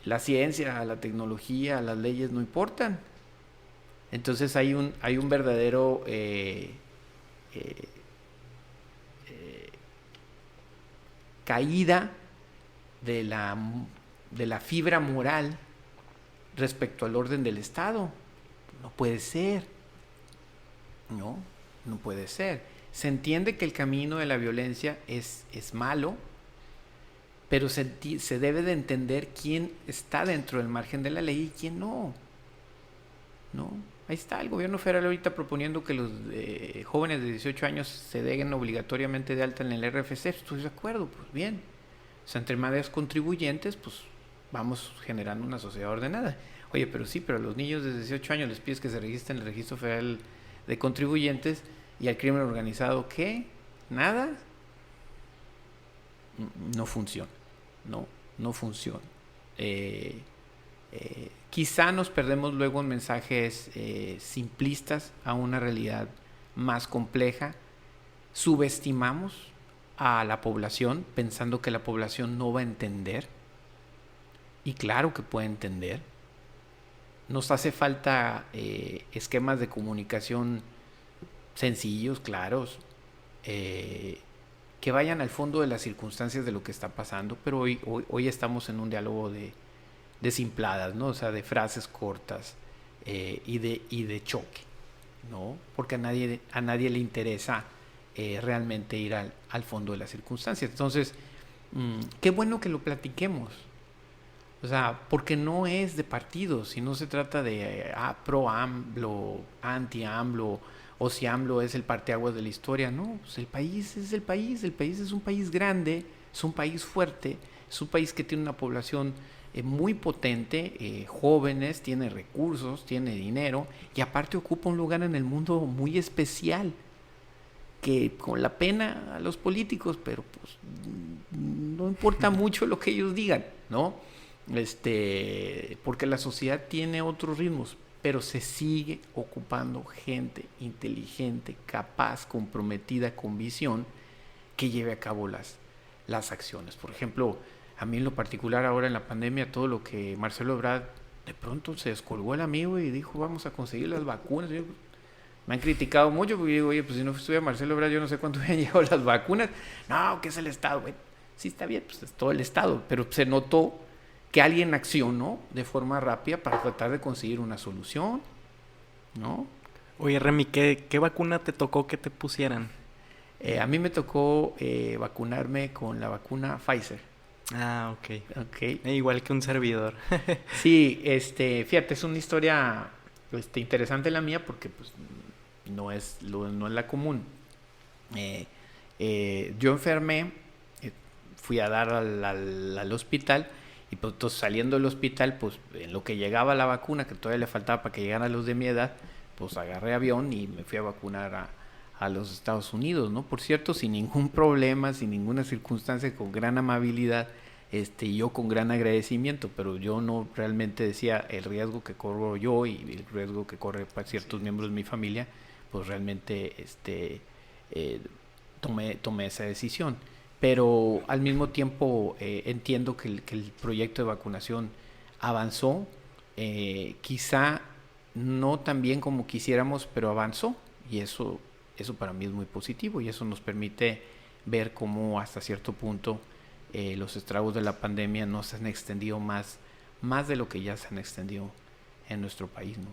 [SPEAKER 2] la ciencia, la tecnología, las leyes no importan. Entonces hay un verdadero caída de la fibra moral respecto al orden del Estado. No puede ser. No puede ser. Se entiende que el camino de la violencia es malo, pero se debe de entender quién está dentro del margen de la ley y quién no. Ahí está el gobierno federal ahorita proponiendo que los jóvenes de 18 años se den obligatoriamente de alta en el RFC. Estoy de acuerdo, pues bien. O sea, entre más contribuyentes, pues vamos generando una sociedad ordenada. Oye, pero a los niños de 18 años les pides que se registren en el Registro Federal de Contribuyentes y al crimen organizado, ¿qué? ¿Nada? No funciona. No funciona. Quizá nos perdemos luego en mensajes simplistas a una realidad más compleja. Subestimamos a la población pensando que la población no va a entender. Y claro que puede entender. Nos hace falta esquemas de comunicación sencillos, claros, que vayan al fondo de las circunstancias de lo que está pasando, pero hoy estamos en un diálogo de simpladas, ¿no? O sea, de frases cortas y de choque, ¿no? Porque a nadie le interesa realmente ir al fondo de las circunstancias. Entonces, qué bueno que lo platiquemos. O sea, porque no es de partidos, y no se trata de pro AMLO, anti AMLO, o si AMLO es el parteaguas de la historia. No, pues el país es el país es un país grande, es un país fuerte, es un país que tiene una población muy potente, jóvenes, tiene recursos, tiene dinero, y aparte ocupa un lugar en el mundo muy especial, que con la pena a los políticos, pero pues no importa mucho lo que ellos digan, ¿no? Porque la sociedad tiene otros ritmos, pero se sigue ocupando gente inteligente, capaz, comprometida, con visión, que lleve a cabo las acciones. Por ejemplo, a mí en lo particular ahora en la pandemia, todo lo que Marcelo Ebrard de pronto se descolgó el amigo y dijo vamos a conseguir las vacunas. Me han criticado mucho porque digo, oye, pues si no estuviera Marcelo Ebrard yo no sé cuánto hubieran llegado las vacunas. No, que es el Estado. Bueno, sí está bien, pues es todo el Estado, pero se notó que alguien accionó de forma rápida para tratar de conseguir una solución, ¿no?
[SPEAKER 1] Oye, Remy, ¿qué vacuna te tocó que te pusieran?
[SPEAKER 2] A mí me tocó vacunarme con la vacuna Pfizer.
[SPEAKER 1] Ah, ok. Igual que un servidor.
[SPEAKER 2] Sí, fíjate, es una historia interesante la mía porque pues no es la común. Yo enfermé, fui a dar al hospital. Y pues entonces, saliendo del hospital, pues en lo que llegaba la vacuna, que todavía le faltaba para que llegaran los de mi edad, pues agarré avión y me fui a vacunar a los Estados Unidos, ¿no? Por cierto, sin ningún problema, sin ninguna circunstancia, con gran amabilidad, yo con gran agradecimiento, pero yo no realmente decía el riesgo que corro yo y el riesgo que corre para ciertos miembros de mi familia, pues realmente tomé esa decisión. Pero al mismo tiempo entiendo que el proyecto de vacunación avanzó, quizá no tan bien como quisiéramos, pero avanzó, y eso para mí es muy positivo, y eso nos permite ver cómo hasta cierto punto los estragos de la pandemia no se han extendido más de lo que ya se han extendido en nuestro país, ¿no?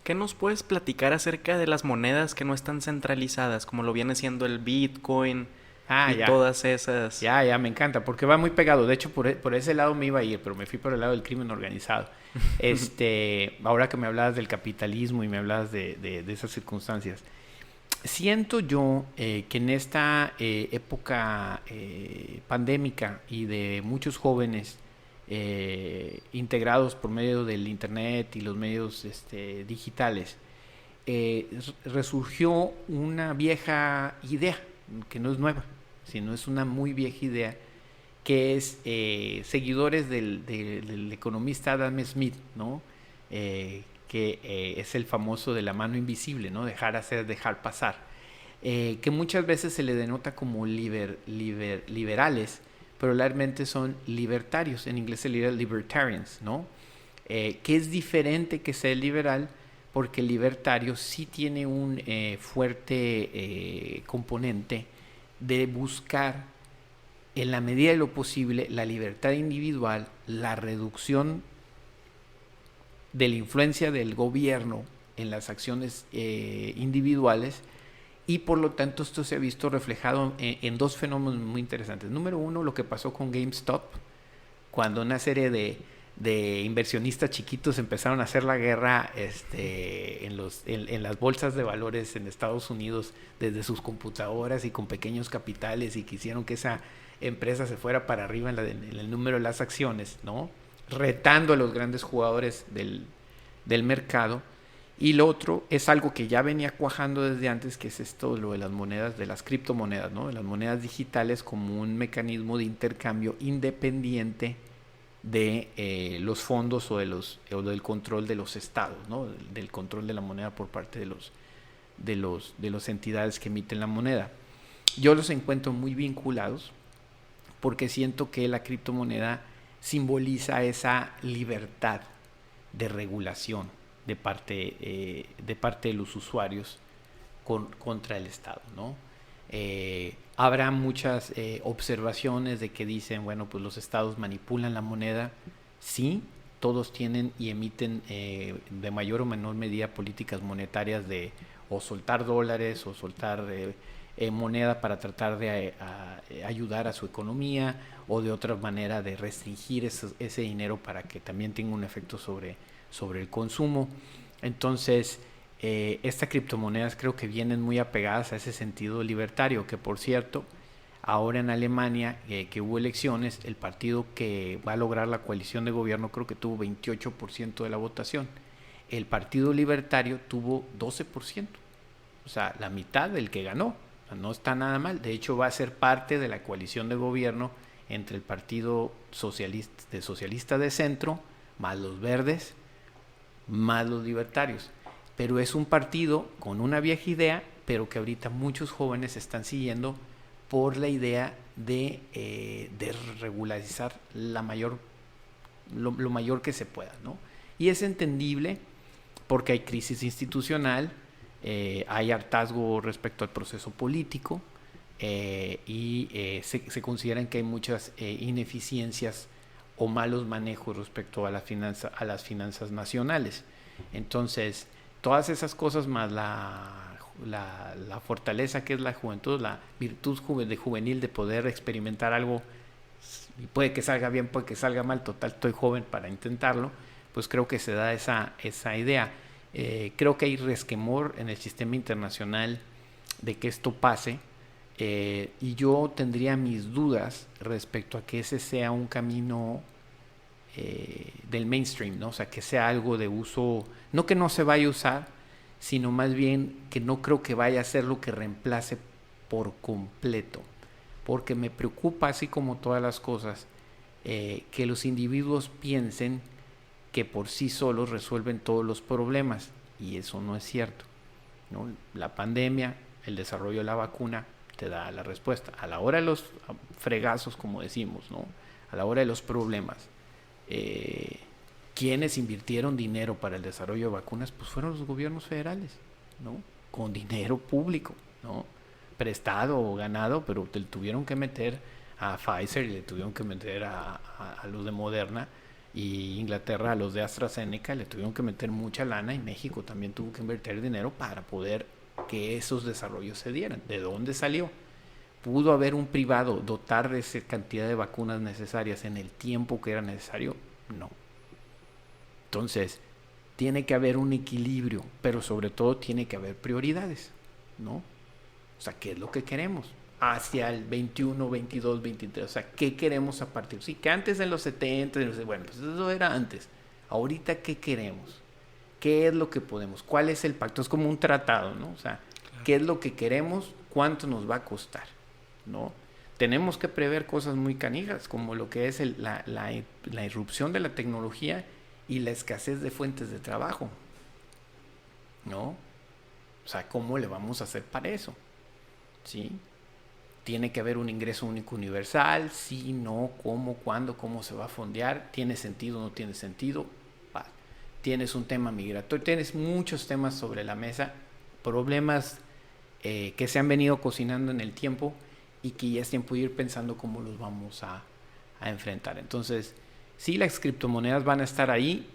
[SPEAKER 1] ¿Qué nos puedes platicar acerca de las monedas que no están centralizadas, como lo viene siendo el Bitcoin? Todas esas.
[SPEAKER 2] Ya, me encanta, porque va muy pegado. De hecho, por ese lado me iba a ir, pero me fui por el lado del crimen organizado. Ahora que me hablabas del capitalismo y me hablabas de esas circunstancias, siento yo que en esta época pandémica y de muchos jóvenes integrados por medio del internet y los medios digitales, resurgió una vieja idea, que no es nueva, sino es una muy vieja idea, que es seguidores del economista Adam Smith, ¿no? Que es el famoso de la mano invisible, ¿no? Dejar hacer, dejar pasar, que muchas veces se le denota como liberales, pero realmente son libertarios. En inglés se le dice libertarians, ¿no? Que es diferente que ser liberal, porque el libertario sí tiene un fuerte componente de buscar, en la medida de lo posible, la libertad individual, la reducción de la influencia del gobierno en las acciones individuales, y por lo tanto esto se ha visto reflejado en dos fenómenos muy interesantes. Número uno, lo que pasó con GameStop, cuando una serie de inversionistas chiquitos empezaron a hacer la guerra en las bolsas de valores en Estados Unidos desde sus computadoras y con pequeños capitales, y quisieron que esa empresa se fuera para arriba en el número de las acciones, ¿no? Retando a los grandes jugadores del mercado. Y lo otro es algo que ya venía cuajando desde antes, que es esto, lo de las monedas, de las criptomonedas, ¿no? De las monedas digitales como un mecanismo de intercambio independiente de los fondos o del control de los estados, ¿no? Del control de la moneda por parte de las entidades que emiten la moneda. Yo los encuentro muy vinculados, porque siento que la criptomoneda simboliza esa libertad de regulación de parte de los usuarios contra el Estado, ¿no? Habrá muchas observaciones de que dicen, bueno, pues los estados manipulan la moneda. Sí, todos tienen y emiten de mayor o menor medida políticas monetarias de o soltar dólares o soltar moneda para tratar de ayudar a su economía, o de otra manera de restringir ese dinero para que también tenga un efecto sobre el consumo. Entonces, estas criptomonedas creo que vienen muy apegadas a ese sentido libertario, que por cierto, ahora en Alemania, que hubo elecciones, el partido que va a lograr la coalición de gobierno creo que tuvo 28% de la votación. El partido libertario tuvo 12%, o sea, la mitad del que ganó. O sea, no está nada mal. De hecho, va a ser parte de la coalición de gobierno entre el partido socialista de centro, más los verdes, más los libertarios. Pero es un partido con una vieja idea, pero que ahorita muchos jóvenes están siguiendo por la idea de regularizar lo mayor que se pueda, ¿no? Y es entendible porque hay crisis institucional, hay hartazgo respecto al proceso político, y se consideran que hay muchas ineficiencias o malos manejos respecto a las finanzas nacionales. Entonces, todas esas cosas más la fortaleza que es la juventud, la virtud juvenil de poder experimentar algo, y puede que salga bien, puede que salga mal, total estoy joven para intentarlo, pues creo que se da esa idea. Creo que hay resquemor en el sistema internacional de que esto pase, y yo tendría mis dudas respecto a que ese sea un camino del mainstream, ¿no? O sea, que sea algo de uso, no que no se vaya a usar, sino más bien que no creo que vaya a ser lo que reemplace por completo, porque me preocupa, así como todas las cosas, que los individuos piensen que por sí solos resuelven todos los problemas, y eso no es cierto, ¿no? La pandemia, el desarrollo de la vacuna te da la respuesta. A la hora de los fregazos, como decimos, ¿no? A la hora de los problemas, quienes invirtieron dinero para el desarrollo de vacunas, pues fueron los gobiernos federales, ¿no? Con dinero público, ¿no? Prestado o ganado, pero le tuvieron que meter a Pfizer y le tuvieron que meter a los de Moderna, y Inglaterra a los de AstraZeneca le tuvieron que meter mucha lana, y México también tuvo que invertir dinero para poder que esos desarrollos se dieran. ¿De dónde salió? ¿Pudo haber un privado dotar de esa cantidad de vacunas necesarias en el tiempo que era necesario? No. Entonces, tiene que haber un equilibrio, pero sobre todo tiene que haber prioridades, ¿no? O sea, ¿qué es lo que queremos? hacia el 21, 22, 23. O sea, ¿qué queremos a partir? Sí, que antes en los 70, bueno, pues eso era antes. Ahorita, ¿qué queremos? ¿Qué es lo que podemos? ¿Cuál es el pacto? Es como un tratado, ¿no? O sea, claro. ¿Qué es lo que queremos? ¿Cuánto nos va a costar? ¿No? Tenemos que prever cosas muy canijas, como lo que es la irrupción de la tecnología y la escasez de fuentes de trabajo, ¿no? O sea, ¿cómo le vamos a hacer para eso? ¿Sí? ¿Tiene que haber un ingreso único universal? Sí, no, ¿cómo, cuándo, cómo se va a fondear? ¿Tiene sentido o no tiene sentido? Tienes un tema migratorio, tienes muchos temas sobre la mesa, problemas que se han venido cocinando en el tiempo y que ya es tiempo de ir pensando cómo los vamos a enfrentar. Entonces, sí, las criptomonedas van a estar ahí,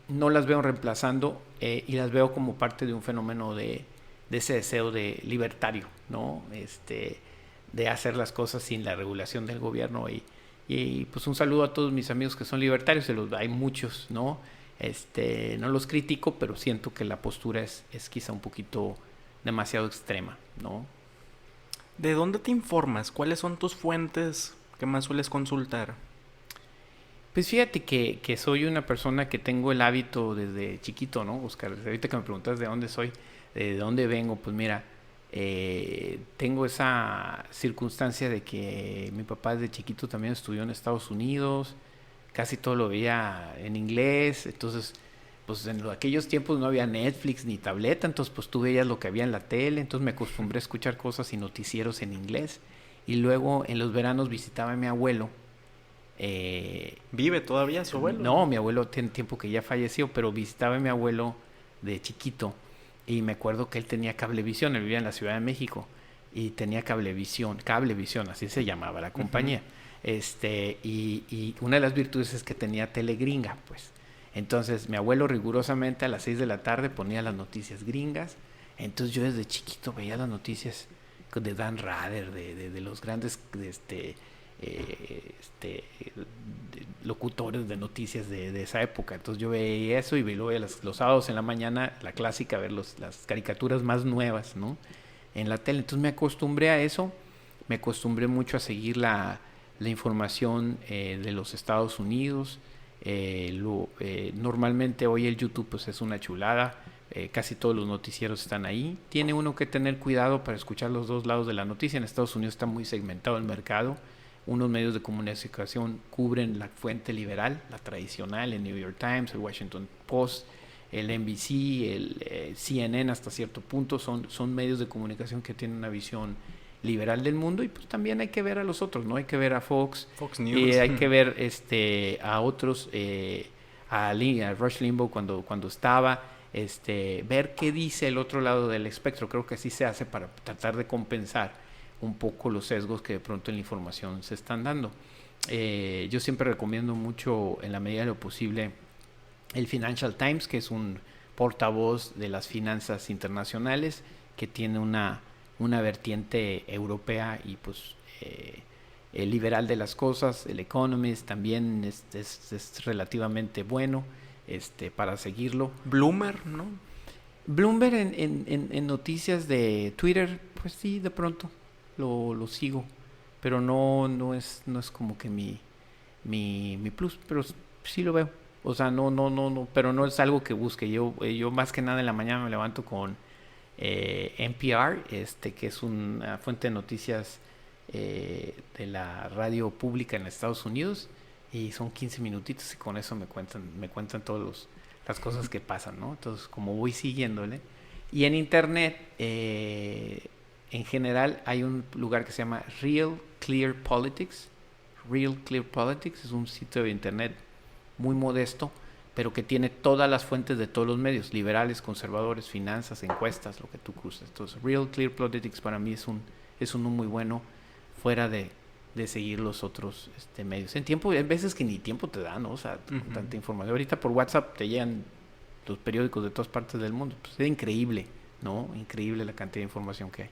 [SPEAKER 2] no las veo reemplazando y las veo como parte de un fenómeno de ese deseo de libertario, ¿no? De hacer las cosas sin la regulación del gobierno y pues un saludo a todos mis amigos que son libertarios, hay muchos, ¿no? No los critico, pero siento que la postura es quizá un poquito demasiado extrema, ¿no?
[SPEAKER 1] ¿De dónde te informas? ¿Cuáles son tus fuentes que más sueles consultar?
[SPEAKER 2] Pues fíjate que soy una persona que tengo el hábito desde chiquito, ¿no, Oscar? Ahorita que me preguntas de dónde soy, de dónde vengo, pues mira, tengo esa circunstancia de que mi papá desde chiquito también estudió en Estados Unidos, casi todo lo veía en inglés, entonces pues en aquellos tiempos no había Netflix ni tableta, entonces pues tú veías lo que había en la tele, entonces me acostumbré a escuchar cosas y noticieros en inglés y luego en los veranos visitaba a mi abuelo.
[SPEAKER 1] ¿Vive todavía su abuelo?
[SPEAKER 2] No, mi abuelo tiene tiempo que ya falleció, pero visitaba a mi abuelo de chiquito y me acuerdo que él tenía cablevisión, él vivía en la Ciudad de México y tenía cablevisión, así se llamaba la compañía. Y una de las virtudes es que tenía tele gringa, pues. Entonces mi abuelo rigurosamente a las 6 de la tarde ponía las noticias gringas. Entonces yo desde chiquito veía las noticias de Dan Rather, de los grandes locutores de noticias de esa época. Entonces yo veía eso y luego veía los sábados en la mañana, la clásica, ver las caricaturas más nuevas, ¿no? En la tele. Entonces me acostumbré a eso, me acostumbré mucho a seguir la información de los Estados Unidos. Normalmente hoy el YouTube pues es una chulada, casi todos los noticieros están ahí. Tiene uno que tener cuidado para escuchar los dos lados de la noticia. En Estados Unidos está muy segmentado el mercado. Unos medios de comunicación cubren la fuente liberal, la tradicional, el New York Times, el Washington Post, el NBC, el CNN hasta cierto punto, son medios de comunicación que tienen una visión liberal del mundo y pues también hay que ver a los otros, ¿no? Hay que ver a Fox News, hay que ver a otros, a Rush Limbaugh cuando estaba, ver qué dice el otro lado del espectro. Creo que así se hace para tratar de compensar un poco los sesgos que de pronto en la información se están dando. Yo siempre recomiendo mucho, en la medida de lo posible, el Financial Times, que es un portavoz de las finanzas internacionales, que tiene una vertiente europea y pues el liberal de las cosas. El Economist también es relativamente bueno para seguirlo.
[SPEAKER 1] Bloomberg, ¿no?
[SPEAKER 2] Bloomberg en noticias de Twitter, pues sí, de pronto lo sigo, pero no es como que mi plus, pero sí lo veo. O sea, no, pero no es algo que busque. Yo más que nada en la mañana me levanto con NPR, que es una fuente de noticias de la radio pública en Estados Unidos, y son 15 minutitos y con eso me cuentan todas las cosas que pasan, ¿no? Entonces, como voy siguiéndole. Y en internet, en general, hay un lugar que se llama Real Clear Politics. Real Clear Politics es un sitio de internet muy modesto, pero que tiene todas las fuentes de todos los medios, liberales, conservadores, finanzas, encuestas, lo que tú cruces. Entonces, Real Clear Politics para mí es uno muy bueno, fuera de seguir los otros medios. En veces que ni tiempo te da, ¿no? O sea, tanta información. Ahorita por WhatsApp te llegan los periódicos de todas partes del mundo. Pues es increíble, ¿no? Increíble la cantidad de información que hay.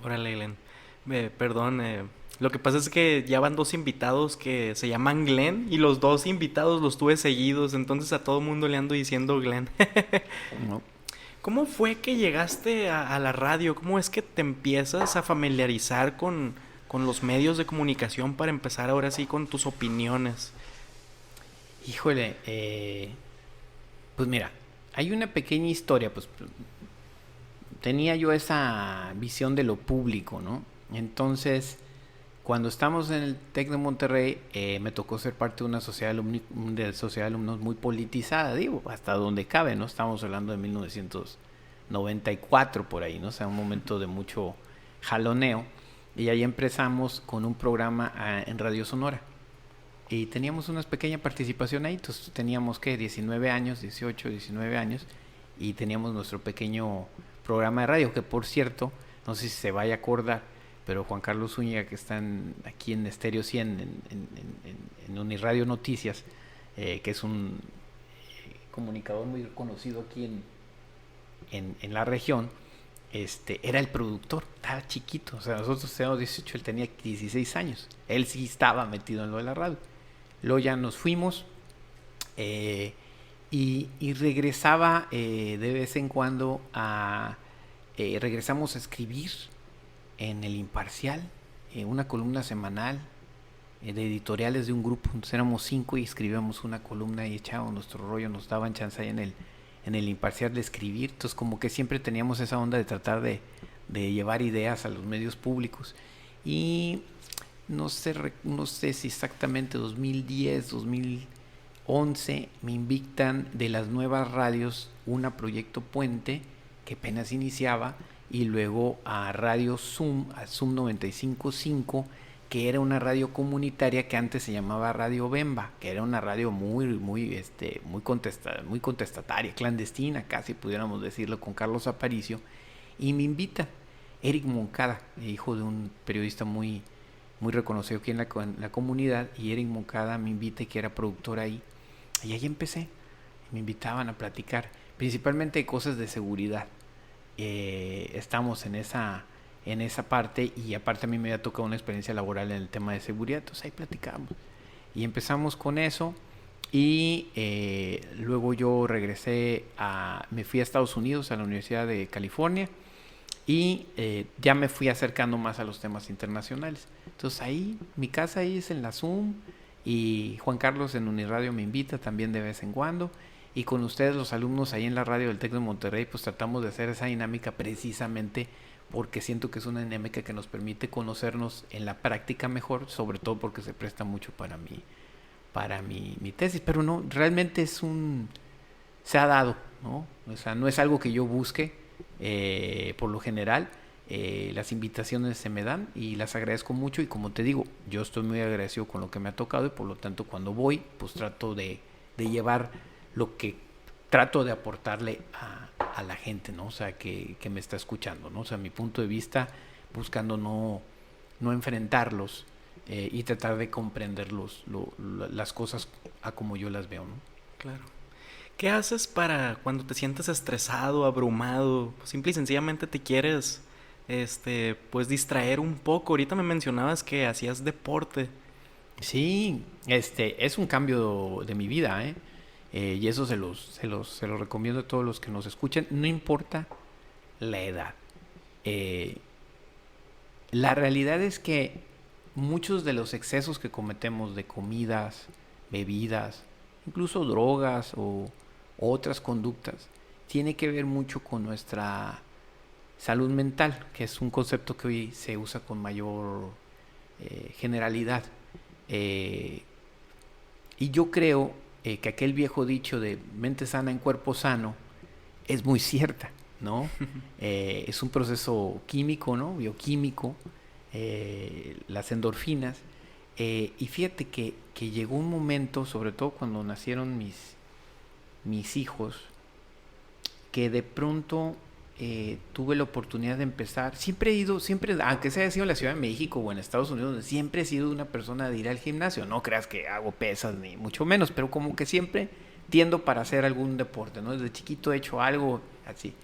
[SPEAKER 1] Órale, Glenn. Perdón, lo que pasa es que ya van 2 invitados que se llaman Glenn y los 2 invitados los tuve seguidos, entonces a todo mundo le ando diciendo Glenn.
[SPEAKER 2] No.
[SPEAKER 1] ¿Cómo fue que llegaste a la radio? ¿Cómo es que te empiezas a familiarizar con los medios de comunicación para empezar ahora sí con tus opiniones?
[SPEAKER 2] Híjole, pues mira, hay una pequeña historia, pues tenía yo esa visión de lo público, ¿no? Entonces, cuando estamos en el TEC de Monterrey, me tocó ser parte de una sociedad de alumnos muy politizada, digo, hasta donde cabe, ¿no? Estamos hablando de 1994 por ahí, ¿no? O sea, un momento de mucho jaloneo. Y ahí empezamos con un programa en Radio Sonora. Y teníamos una pequeña participación ahí, entonces teníamos, ¿qué? 19 años, 18, 19 años, y teníamos nuestro pequeño programa de radio, que por cierto, no sé si se vaya a acordar, pero Juan Carlos Zúñiga, que está aquí en Estéreo 100, en Uniradio Noticias, que es un comunicador muy conocido aquí en la región, era el productor, estaba chiquito, o sea, nosotros teníamos 18, él tenía 16 años, él sí estaba metido en lo de la radio. Luego ya nos fuimos y regresaba de vez en cuando regresamos a escribir en El Imparcial, una columna semanal de editoriales de un grupo. Entonces éramos 5 y escribíamos una columna y echábamos nuestro rollo, nos daban chance ahí en el Imparcial de escribir. Entonces como que siempre teníamos esa onda de tratar de llevar ideas a los medios públicos. Y no sé si exactamente 2010, 2011 me invitan de las nuevas radios a Proyecto Puente, que apenas iniciaba, y luego a Radio Zoom, a Zoom 95.5, que era una radio comunitaria que antes se llamaba Radio Bemba, que era una radio muy contestataria, clandestina, casi pudiéramos decirlo, con Carlos Aparicio, y me invita Eric Moncada, hijo de un periodista muy reconocido aquí en la comunidad, y Eric Moncada me invita, que era productor ahí, y ahí empecé. Me invitaban a platicar principalmente de cosas de seguridad. Estamos en esa parte, y aparte a mí me había tocado una experiencia laboral en el tema de seguridad, entonces ahí platicamos y empezamos con eso. Y luego yo me fui a Estados Unidos, a la Universidad de California, y ya me fui acercando más a los temas internacionales. Entonces ahí, mi casa ahí es en la Zoom, y Juan Carlos en Uniradio me invita también de vez en cuando, y con ustedes los alumnos ahí en la radio del TEC de Monterrey, pues tratamos de hacer esa dinámica precisamente porque siento que es una dinámica que nos permite conocernos en la práctica mejor, sobre todo porque se presta mucho para mi tesis, pero no, realmente se ha dado, ¿no? O sea, no es algo que yo busque, por lo general, las invitaciones se me dan y las agradezco mucho, y como te digo, yo estoy muy agradecido con lo que me ha tocado, y por lo tanto cuando voy, pues trato de llevar lo que trato de aportarle a la gente, ¿no? O sea, que me está escuchando, ¿no? O sea, mi punto de vista, buscando no enfrentarlos, y tratar de comprender las cosas a como yo las veo, ¿no?
[SPEAKER 1] Claro. ¿Qué haces para cuando te sientes estresado, abrumado, simple y sencillamente te quieres, pues distraer un poco? Ahorita me mencionabas que hacías deporte.
[SPEAKER 2] Sí, es un cambio de mi vida, ¿eh? Y eso se los recomiendo a todos los que nos escuchen, no importa la edad. La realidad es que muchos de los excesos que cometemos de comidas, bebidas, incluso drogas o otras conductas, tiene que ver mucho con nuestra salud mental, que es un concepto que hoy se usa con mayor generalidad. Y yo creo que aquel viejo dicho de mente sana en cuerpo sano es muy cierta, ¿no? Es un proceso químico, ¿no? Bioquímico, las endorfinas. Y fíjate que llegó un momento, sobre todo cuando nacieron mis hijos, que de pronto tuve la oportunidad de empezar. Siempre, aunque sea sido en la Ciudad de México o en Estados Unidos, siempre he sido una persona de ir al gimnasio. No creas que hago pesas ni mucho menos, pero como que siempre tiendo para hacer algún deporte, ¿no? Desde chiquito he hecho algo así.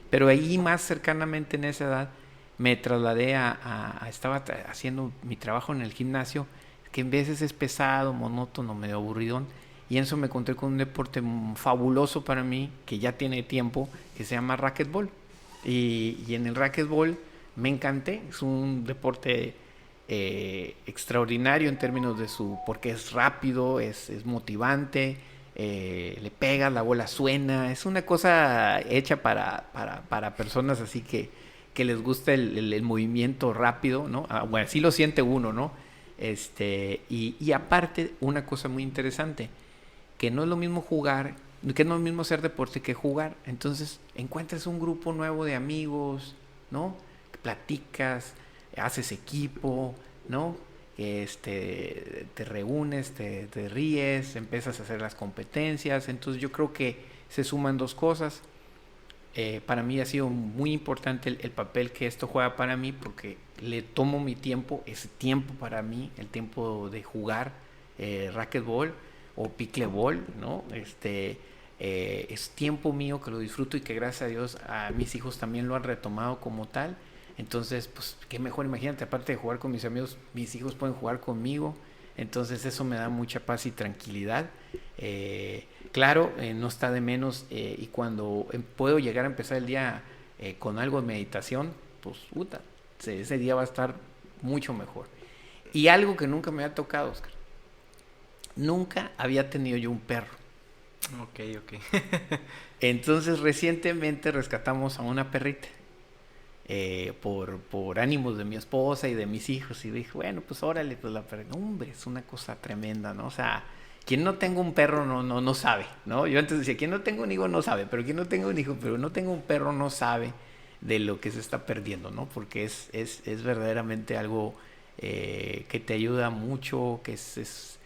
[SPEAKER 2] Pero ahí más cercanamente en esa edad me trasladé estaba haciendo mi trabajo en el gimnasio, que en veces es pesado, monótono, medio aburridón, y en eso me encontré con un deporte fabuloso para mí, que ya tiene tiempo, que se llama racquetball. Y en el racquetball me encanté, es un deporte extraordinario en términos de porque es rápido, es motivante, le pega, la bola suena, es una cosa hecha para personas así que les gusta el movimiento rápido, ¿no? Bueno, así lo siente uno, ¿no? Y aparte, una cosa muy interesante, que no es lo mismo jugar, que no es lo mismo hacer deporte que jugar. Entonces encuentras un grupo nuevo de amigos, ¿no? Platicas, haces equipo, ¿no? Te reúnes, te ríes, empiezas a hacer las competencias. Entonces yo creo que se suman dos cosas. Para mí ha sido muy importante el papel que esto juega para mí, porque le tomo mi tiempo, ese tiempo para mí, el tiempo de jugar racquetball o pickleball, ¿no? Es tiempo mío que lo disfruto y que gracias a Dios a mis hijos también lo han retomado como tal. Entonces, pues, qué mejor, imagínate, aparte de jugar con mis amigos, mis hijos pueden jugar conmigo. Entonces eso me da mucha paz y tranquilidad. Claro, no está de menos, y cuando puedo llegar a empezar el día con algo de meditación, pues, puta, ese día va a estar mucho mejor. Y algo que nunca me había tocado, Oscar. Nunca había tenido yo un perro.
[SPEAKER 1] Ok.
[SPEAKER 2] Entonces recientemente rescatamos a una perrita, por ánimos de mi esposa y de mis hijos, y dije, bueno, pues órale, pues la perrita, hombre, es una cosa tremenda, ¿no? O sea, quien no tenga un perro no sabe, ¿no? Yo antes decía, quien no tenga un hijo no sabe, pero quien no tenga un hijo, pero no tenga un perro no sabe de lo que se está perdiendo, ¿no? Porque es verdaderamente algo que te ayuda mucho, que es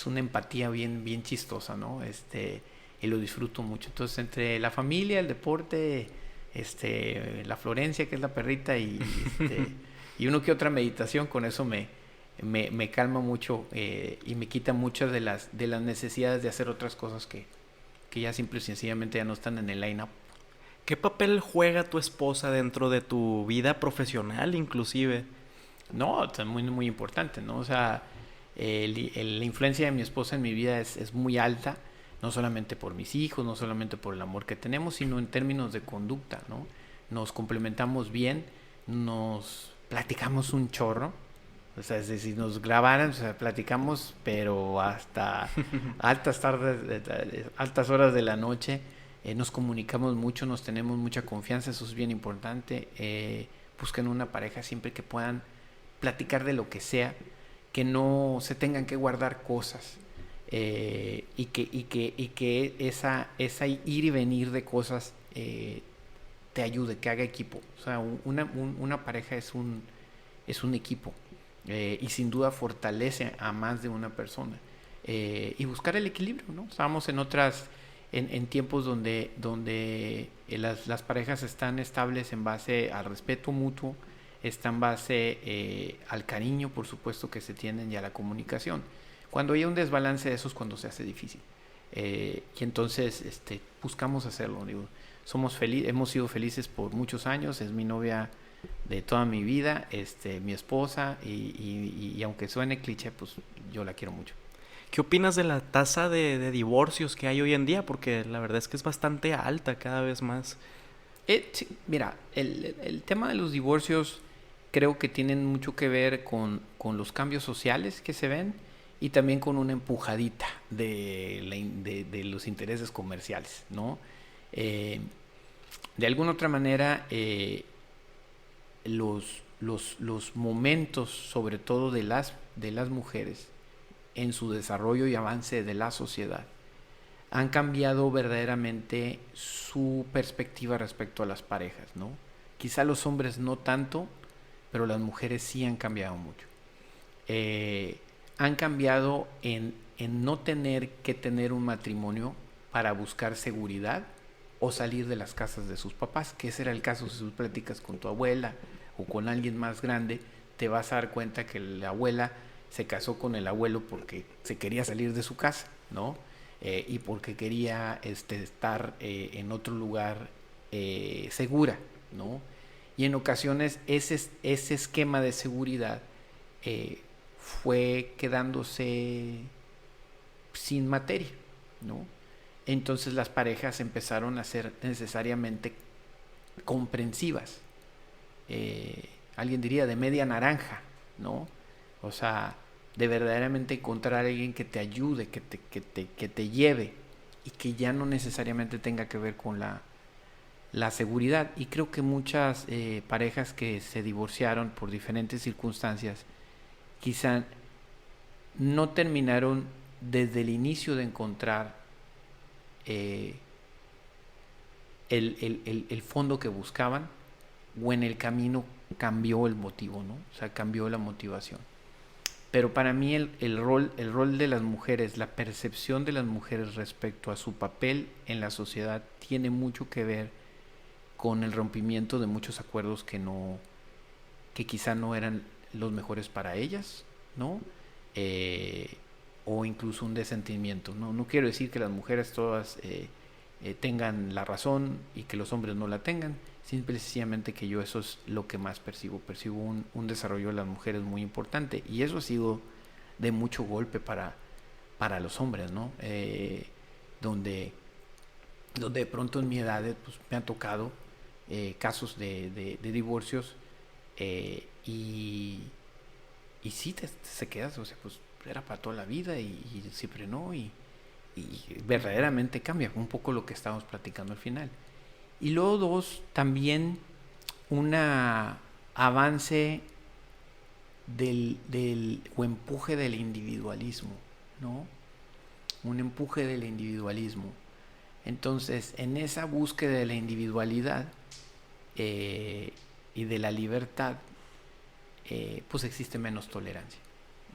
[SPEAKER 2] una empatía bien chistosa, ¿no? Y lo disfruto mucho. Entonces, entre la familia, el deporte, la Florencia, que es la perrita, y uno que otra meditación, con eso me calma mucho, y me quita muchas de las necesidades de hacer otras cosas que ya simple y sencillamente ya no están en el line-up.
[SPEAKER 1] ¿Qué papel juega tu esposa dentro de tu vida profesional, inclusive?
[SPEAKER 2] No, es muy importante, ¿no? O sea, la influencia de mi esposa en mi vida es muy alta, no solamente por mis hijos, no solamente por el amor que tenemos, sino en términos de conducta, ¿no? Nos complementamos bien, nos platicamos un chorro, o sea, si nos grabaran, o sea, platicamos, pero hasta altas horas de la noche. Nos comunicamos mucho, nos tenemos mucha confianza, eso es bien importante. Busquen una pareja siempre que puedan platicar de lo que sea, que no se tengan que guardar cosas, y que esa ir y venir de cosas te ayude, que haga equipo. O sea, una pareja es un equipo, y sin duda fortalece a más de una persona, y buscar el equilibrio, ¿no? Estábamos en tiempos donde las parejas están estables en base al respeto mutuo, está en base al cariño, por supuesto, que se tienen, y a la comunicación. Cuando hay un desbalance de eso es cuando se hace difícil. Y entonces buscamos hacerlo. Digo, hemos sido felices por muchos años, es mi novia de toda mi vida, mi esposa, y aunque suene cliché, pues yo la quiero mucho.
[SPEAKER 1] ¿Qué opinas de la tasa de divorcios que hay hoy en día? Porque la verdad es que es bastante alta cada vez más.
[SPEAKER 2] Sí, mira, el tema de los divorcios creo que tienen mucho que ver con los cambios sociales que se ven, y también con una empujadita de los intereses comerciales, ¿no? De alguna otra manera, los momentos, sobre todo de las mujeres, en su desarrollo y avance de la sociedad, han cambiado verdaderamente su perspectiva respecto a las parejas, ¿no? Quizá los hombres no tanto, pero las mujeres sí han cambiado mucho. Han cambiado en no tener que tener un matrimonio para buscar seguridad o salir de las casas de sus papás, que ese era el caso. Si tú platicas con tu abuela o con alguien más grande, te vas a dar cuenta que la abuela se casó con el abuelo porque se quería salir de su casa, ¿no? Y porque quería estar en otro lugar segura, ¿no? Y en ocasiones ese esquema de seguridad fue quedándose sin materia, ¿no? Entonces las parejas empezaron a ser necesariamente comprensivas. Alguien diría de media naranja, ¿no? O sea, de verdaderamente encontrar a alguien que te ayude, que te lleve y que ya no necesariamente tenga que ver con la seguridad. Y creo que muchas parejas que se divorciaron por diferentes circunstancias quizá no terminaron desde el inicio de encontrar el fondo que buscaban, o en el camino cambió el motivo, ¿no? O sea, cambió la motivación. Pero para mí el rol de las mujeres, la percepción de las mujeres respecto a su papel en la sociedad tiene mucho que ver con el rompimiento de muchos acuerdos que quizá no eran los mejores para ellas, ¿no? O incluso un desentendimiento, ¿no? No quiero decir que las mujeres todas tengan la razón y que los hombres no la tengan, simplemente que yo eso es lo que más percibo un desarrollo de las mujeres muy importante, y eso ha sido de mucho golpe para los hombres, ¿no? Donde de pronto en mi edad pues, me han tocado casos de divorcios y sí se quedas, o sea, pues era para toda la vida y siempre no, y verdaderamente cambia un poco lo que estábamos platicando al final. Y luego dos, también un avance o empuje del individualismo, ¿no? Un empuje del individualismo. Entonces, en esa búsqueda de la individualidad y de la libertad, pues existe menos tolerancia,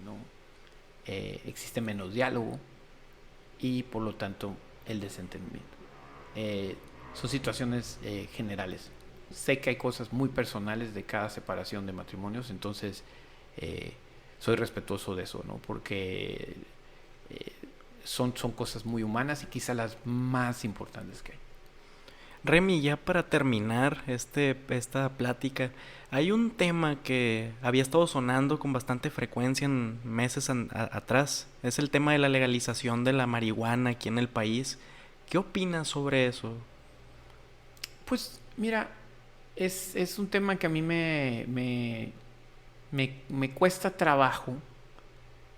[SPEAKER 2] ¿no? Existe menos diálogo y por lo tanto el desentendimiento. Son situaciones generales. Sé que hay cosas muy personales de cada separación de matrimonios, entonces soy respetuoso de eso, ¿no? Porque son cosas muy humanas y quizá las más importantes que hay.
[SPEAKER 1] Remy, ya para terminar esta plática, hay un tema que había estado sonando con bastante frecuencia en meses atrás. Es el tema de la legalización de la marihuana aquí en el país. ¿Qué opinas sobre eso?
[SPEAKER 2] Pues mira, es un tema que a mí me cuesta trabajo,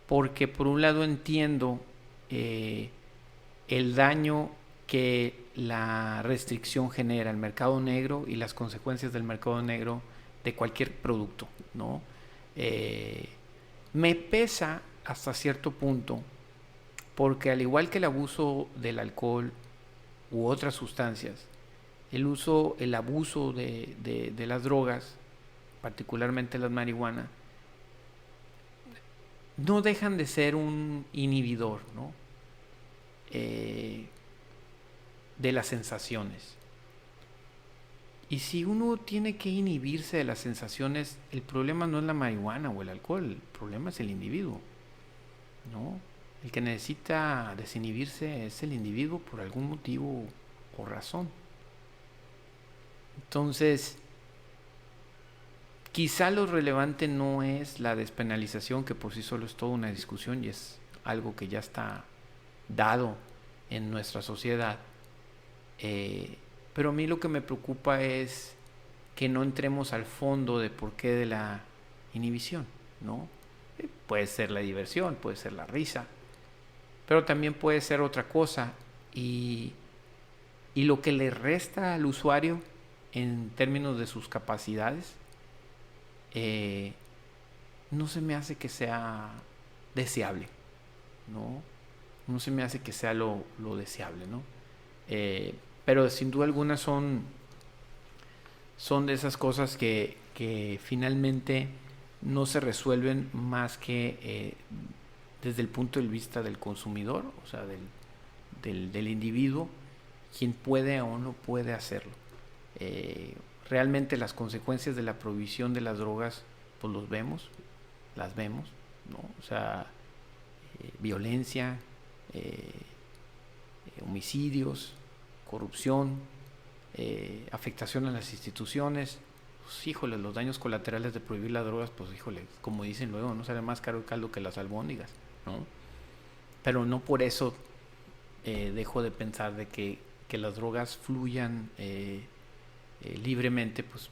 [SPEAKER 2] porque por un lado entiendo el daño que la restricción genera el mercado negro y las consecuencias del mercado negro de cualquier producto, ¿no? Me pesa hasta cierto punto, porque al igual que el abuso del alcohol u otras sustancias, el abuso de las drogas, particularmente la marihuana, no dejan de ser un inhibidor, ¿no? De las sensaciones. Y si uno tiene que inhibirse de las sensaciones, el problema no es la marihuana o el alcohol, el problema es el individuo, ¿no? El que necesita desinhibirse es el individuo por algún motivo o razón. Entonces, quizá lo relevante no es la despenalización, que por sí solo es toda una discusión y es algo que ya está dado en nuestra sociedad. Pero a mí lo que me preocupa es que no entremos al fondo de por qué de la inhibición, ¿no? Puede ser la diversión, puede ser la risa, pero también puede ser otra cosa, y lo que le resta al usuario en términos de sus capacidades no se me hace que sea deseable, no se me hace que sea lo deseable, ¿no? Pero sin duda alguna son de esas cosas que finalmente no se resuelven más que desde el punto de vista del consumidor, o sea, del individuo, quien puede o no puede hacerlo. Realmente las consecuencias de la prohibición de las drogas, pues las vemos, ¿no? O sea, violencia, homicidios, corrupción, afectación a las instituciones. Pues, híjole, los daños colaterales de prohibir las drogas, pues híjole, como dicen luego, no sale más caro el caldo que las albóndigas, ¿no? pero no por eso dejo de pensar de que las drogas fluyan libremente. Pues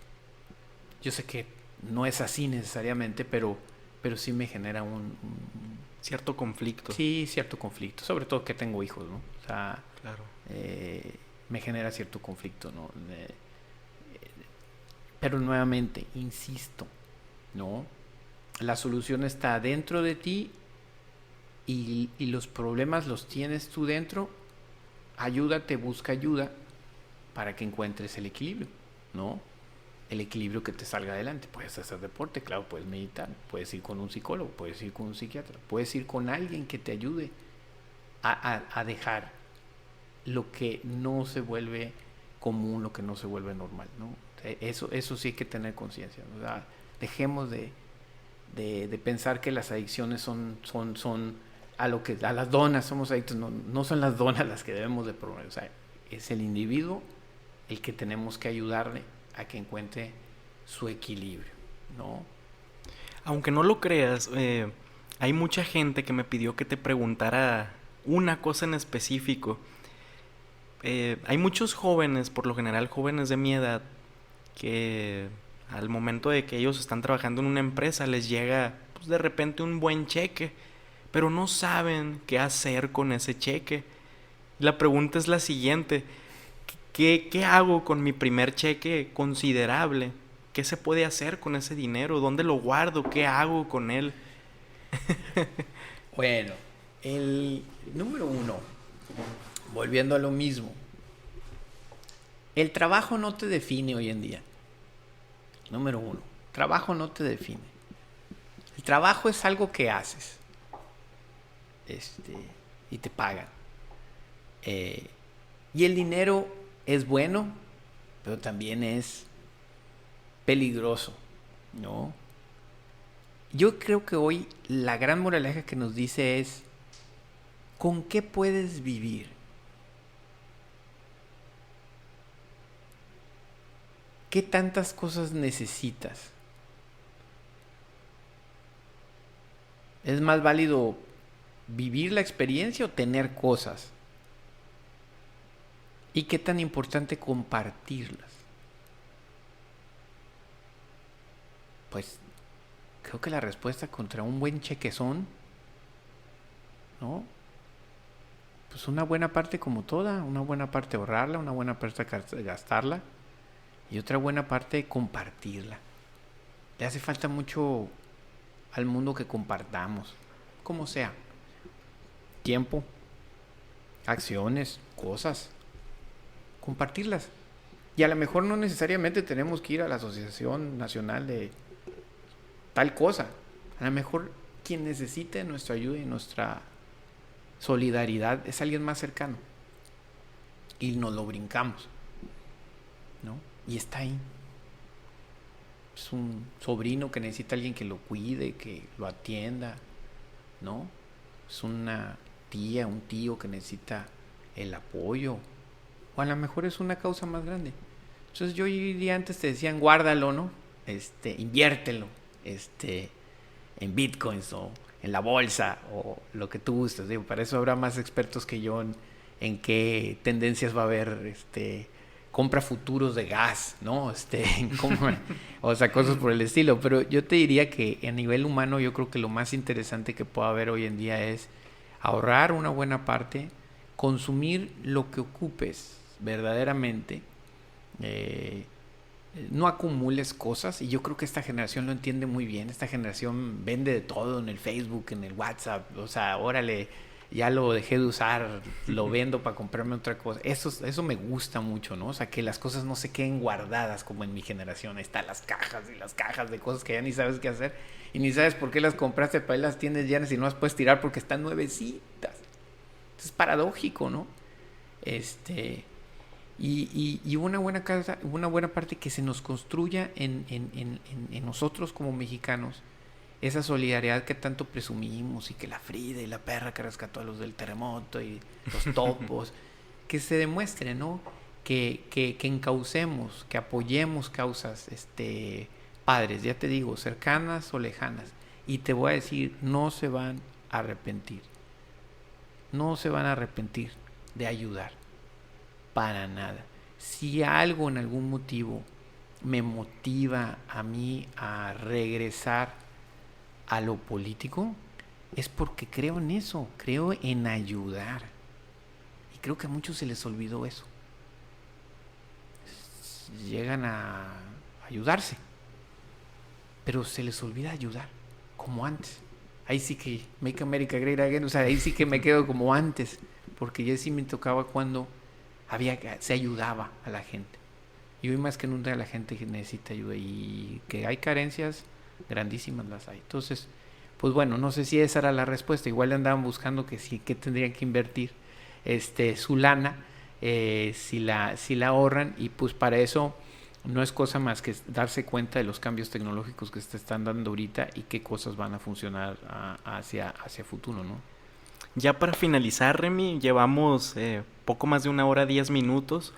[SPEAKER 2] yo sé que no es así necesariamente, pero sí me genera un
[SPEAKER 1] cierto conflicto.
[SPEAKER 2] Sí, cierto conflicto, sobre todo que tengo hijos, ¿no? O sea,
[SPEAKER 1] claro.
[SPEAKER 2] Me genera cierto conflicto, ¿no? Pero nuevamente, insisto, ¿no? La solución está dentro de ti y los problemas los tienes tú dentro. Ayúdate, busca ayuda para que encuentres el equilibrio, ¿no? El equilibrio que te salga adelante. Puedes hacer deporte, claro, puedes meditar, puedes ir con un psicólogo, puedes ir con un psiquiatra, puedes ir con alguien que te ayude a dejar lo que no se vuelve común, lo que no se vuelve normal, ¿no? Eso sí hay que tener conciencia, ¿no? O sea, dejemos de pensar que las adicciones son a las donas, somos adictos. No son las donas las que debemos de promover. O sea, es el individuo el que tenemos que ayudarle a que encuentre su equilibrio, ¿no?
[SPEAKER 1] Aunque no lo creas, hay mucha gente que me pidió que te preguntara una cosa en específico. Hay muchos jóvenes, por lo general jóvenes de mi edad, que al momento de que ellos están trabajando en una empresa les llega pues, de repente un buen cheque, pero no saben qué hacer con ese cheque. La pregunta es la siguiente: ¿qué hago con mi primer cheque considerable? ¿Qué se puede hacer con ese dinero? ¿Dónde lo guardo? ¿Qué hago con él?
[SPEAKER 2] Bueno, el número 1, volviendo a lo mismo, el trabajo no te define hoy en día. Número 1, trabajo no te define. El trabajo es algo que haces y te pagan. Y el dinero es bueno, pero también es peligroso, ¿no? Yo creo que hoy la gran moraleja que nos dice es: ¿con qué puedes vivir? ¿Qué tantas cosas necesitas? ¿Es más válido vivir la experiencia o tener cosas? ¿Y qué tan importante compartirlas? Pues creo que la respuesta contra un buen chequezón, ¿no? Pues una buena parte como toda, una buena parte ahorrarla, una buena parte gastarla y otra buena parte compartirla. Le hace falta mucho al mundo que compartamos, como sea. Tiempo, acciones, cosas. Compartirlas. Y a lo mejor no necesariamente tenemos que ir a la Asociación Nacional de tal cosa. A lo mejor quien necesite nuestra ayuda y nuestra solidaridad es alguien más cercano. Y nos lo brincamos, ¿no? Y está ahí. Es un sobrino que necesita a alguien que lo cuide, que lo atienda, ¿no? Es una tía, un tío que necesita el apoyo. O a lo mejor es una causa más grande. Entonces yo diría, antes te decían guárdalo, ¿no? Inviértelo, en bitcoins o en la bolsa o lo que tú gustes. Digo, para eso habrá más expertos que yo en qué tendencias va a haber, compra futuros de gas, ¿no? O sea, cosas por el estilo. Pero yo te diría que a nivel humano yo creo que lo más interesante que pueda haber hoy en día es ahorrar una buena parte, consumir lo que ocupes verdaderamente, no acumules cosas. Y yo creo que esta generación lo entiende muy bien. Esta generación vende de todo en el Facebook, en el WhatsApp. O sea, órale, ya lo dejé de usar, lo vendo para comprarme otra cosa. Eso me gusta mucho, ¿no? O sea, que las cosas no se queden guardadas como en mi generación. Ahí están las cajas y las cajas de cosas que ya ni sabes qué hacer y ni sabes por qué las compraste, para ahí las tienes llenas y no las puedes tirar porque están nuevecitas. Es paradójico, ¿no? Y una buena casa, una buena parte que se nos construya en nosotros como mexicanos, esa solidaridad que tanto presumimos, y que la Frida y la perra que rescató a los del terremoto y los topos, que se demuestre, ¿no? Que encaucemos, que apoyemos causas padres, ya te digo, cercanas o lejanas. Y te voy a decir, no se van a arrepentir. no se van a arrepentir de ayudar. Para nada. Si algo en algún motivo me motiva a mí a regresar a lo político, es porque creo en eso, creo en ayudar. Y creo que a muchos se les olvidó eso. Llegan a ayudarse, pero se les olvida ayudar, como antes. Ahí sí que, Make America Great Again, o sea, ahí sí que me quedo como antes, porque ya sí me tocaba cuando se ayudaba a la gente. Y hoy más que nunca la gente necesita ayuda, y que hay carencias grandísimas, las hay. Entonces, pues bueno, no sé si esa era la respuesta. Igual andaban buscando que sí, que tendrían que invertir su lana, si la ahorran, y pues para eso no es cosa más que darse cuenta de los cambios tecnológicos que se están dando ahorita y qué cosas van a funcionar hacia futuro, ¿no?
[SPEAKER 1] Ya para finalizar, Remy, llevamos poco más de 1 hora 10 minutos.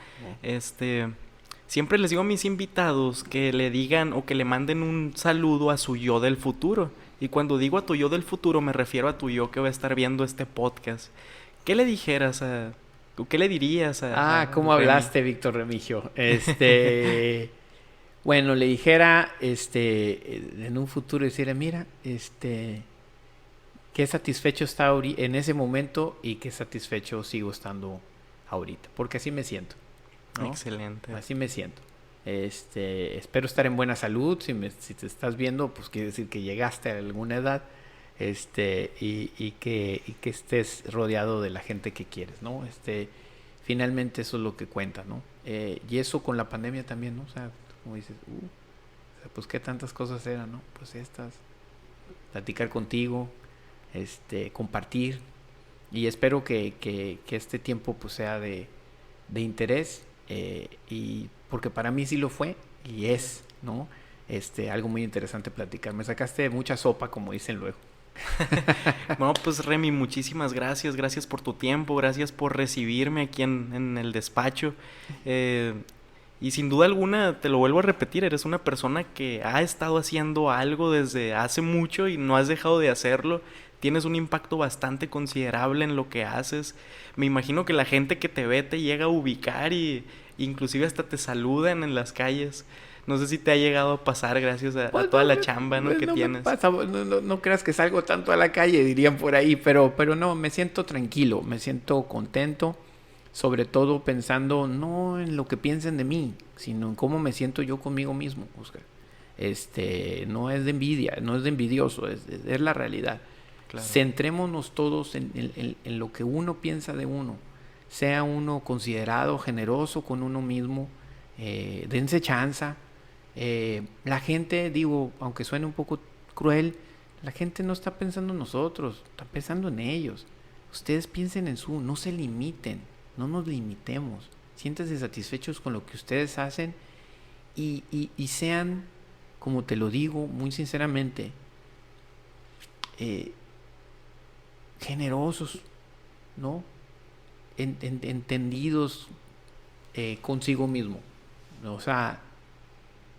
[SPEAKER 1] Siempre les digo a mis invitados que le digan o que le manden un saludo a su yo del futuro. Y cuando digo a tu yo del futuro me refiero a tu yo que va a estar viendo este podcast. ¿Qué le dijeras o qué le dirías a
[SPEAKER 2] ¿Cómo
[SPEAKER 1] Remy?
[SPEAKER 2] hablaste, Víctor Remigio? Bueno, le dijera, en un futuro, decirle, mira, qué satisfecho está en ese momento y qué satisfecho sigo estando ahorita, porque así me siento, ¿no?
[SPEAKER 1] Excelente.
[SPEAKER 2] Así me siento. Espero estar en buena salud. Si te estás viendo, pues quiere decir que llegaste a alguna edad, y que estés rodeado de la gente que quieres, ¿no? Finalmente eso es lo que cuenta, ¿no? Y eso con la pandemia también, ¿no? O sea, como dices, o sea, pues qué tantas cosas eran, ¿no? Pues estas, platicar contigo, compartir, y espero que este tiempo pues sea de interés, y porque para mí sí lo fue y es, ¿no? Algo muy interesante platicar. Me sacaste mucha sopa, como dicen luego.
[SPEAKER 1] Bueno, pues Remy, muchísimas gracias. Gracias por tu tiempo, gracias por recibirme aquí en el despacho. Y sin duda alguna, te lo vuelvo a repetir, eres una persona que ha estado haciendo algo desde hace mucho y no has dejado de hacerlo. Tienes un impacto bastante considerable en lo que haces. Me imagino que la gente que te ve te llega a ubicar y inclusive hasta te saludan en las calles. No sé si te ha llegado a pasar gracias a toda la chamba, ¿no? que tienes.
[SPEAKER 2] No creas que salgo tanto a la calle, dirían por ahí, pero no, me siento tranquilo, me siento contento, sobre todo pensando no en lo que piensen de mí, sino en cómo me siento yo conmigo mismo, Oscar. No es de envidia, no es de envidioso, es la realidad. Claro. Centrémonos todos en lo que uno piensa de uno. Sea uno considerado, generoso con uno mismo, dense chanza. La gente, digo, aunque suene un poco cruel, la gente no está pensando en nosotros, está pensando en ellos. Ustedes piensen en no se limiten, no nos limitemos. Siéntanse satisfechos con lo que ustedes hacen y sean, como te lo digo muy sinceramente, generosos, ¿no? Entendidos consigo mismo, ¿no? O sea,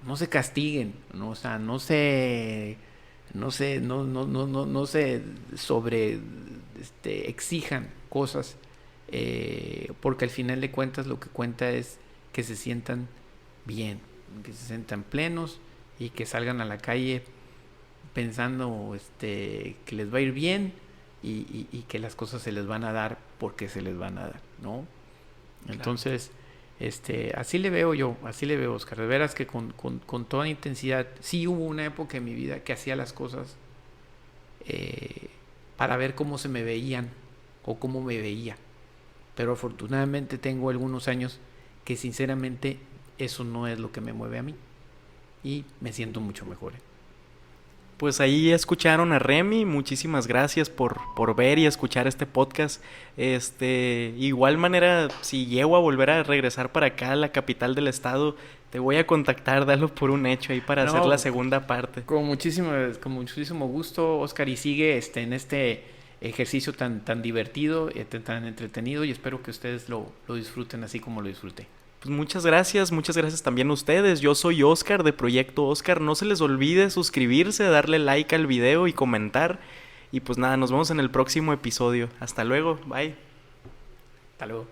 [SPEAKER 2] no se castiguen, ¿no? O sea, no se sobre exijan cosas, porque al final de cuentas lo que cuenta es que se sientan bien, que se sientan plenos y que salgan a la calle pensando que les va a ir bien y que las cosas se les van a dar porque se les van a dar, ¿no? Claro. Entonces, así le veo yo, así le veo, Oscar. De veras que con toda intensidad. Sí hubo una época en mi vida que hacía las cosas para ver cómo se me veían o cómo me veía. Pero afortunadamente tengo algunos años que sinceramente eso no es lo que me mueve a mí. Y me siento mucho mejor.
[SPEAKER 1] Pues ahí escucharon a Remy, muchísimas gracias por ver y escuchar este podcast. Igual manera, si llego a volver a regresar para acá a la capital del estado, te voy a contactar, dalo por un hecho ahí para hacer la segunda parte.
[SPEAKER 2] Con muchísimo gusto, Oscar, y sigue en este ejercicio tan divertido, tan entretenido, y espero que ustedes lo disfruten así como lo disfruté.
[SPEAKER 1] Pues muchas gracias también a ustedes. Yo soy Oscar de Proyecto Oscar. No se les olvide suscribirse, darle like al video y comentar. Y pues nada, nos vemos en el próximo episodio. Hasta luego, bye.
[SPEAKER 2] Hasta luego.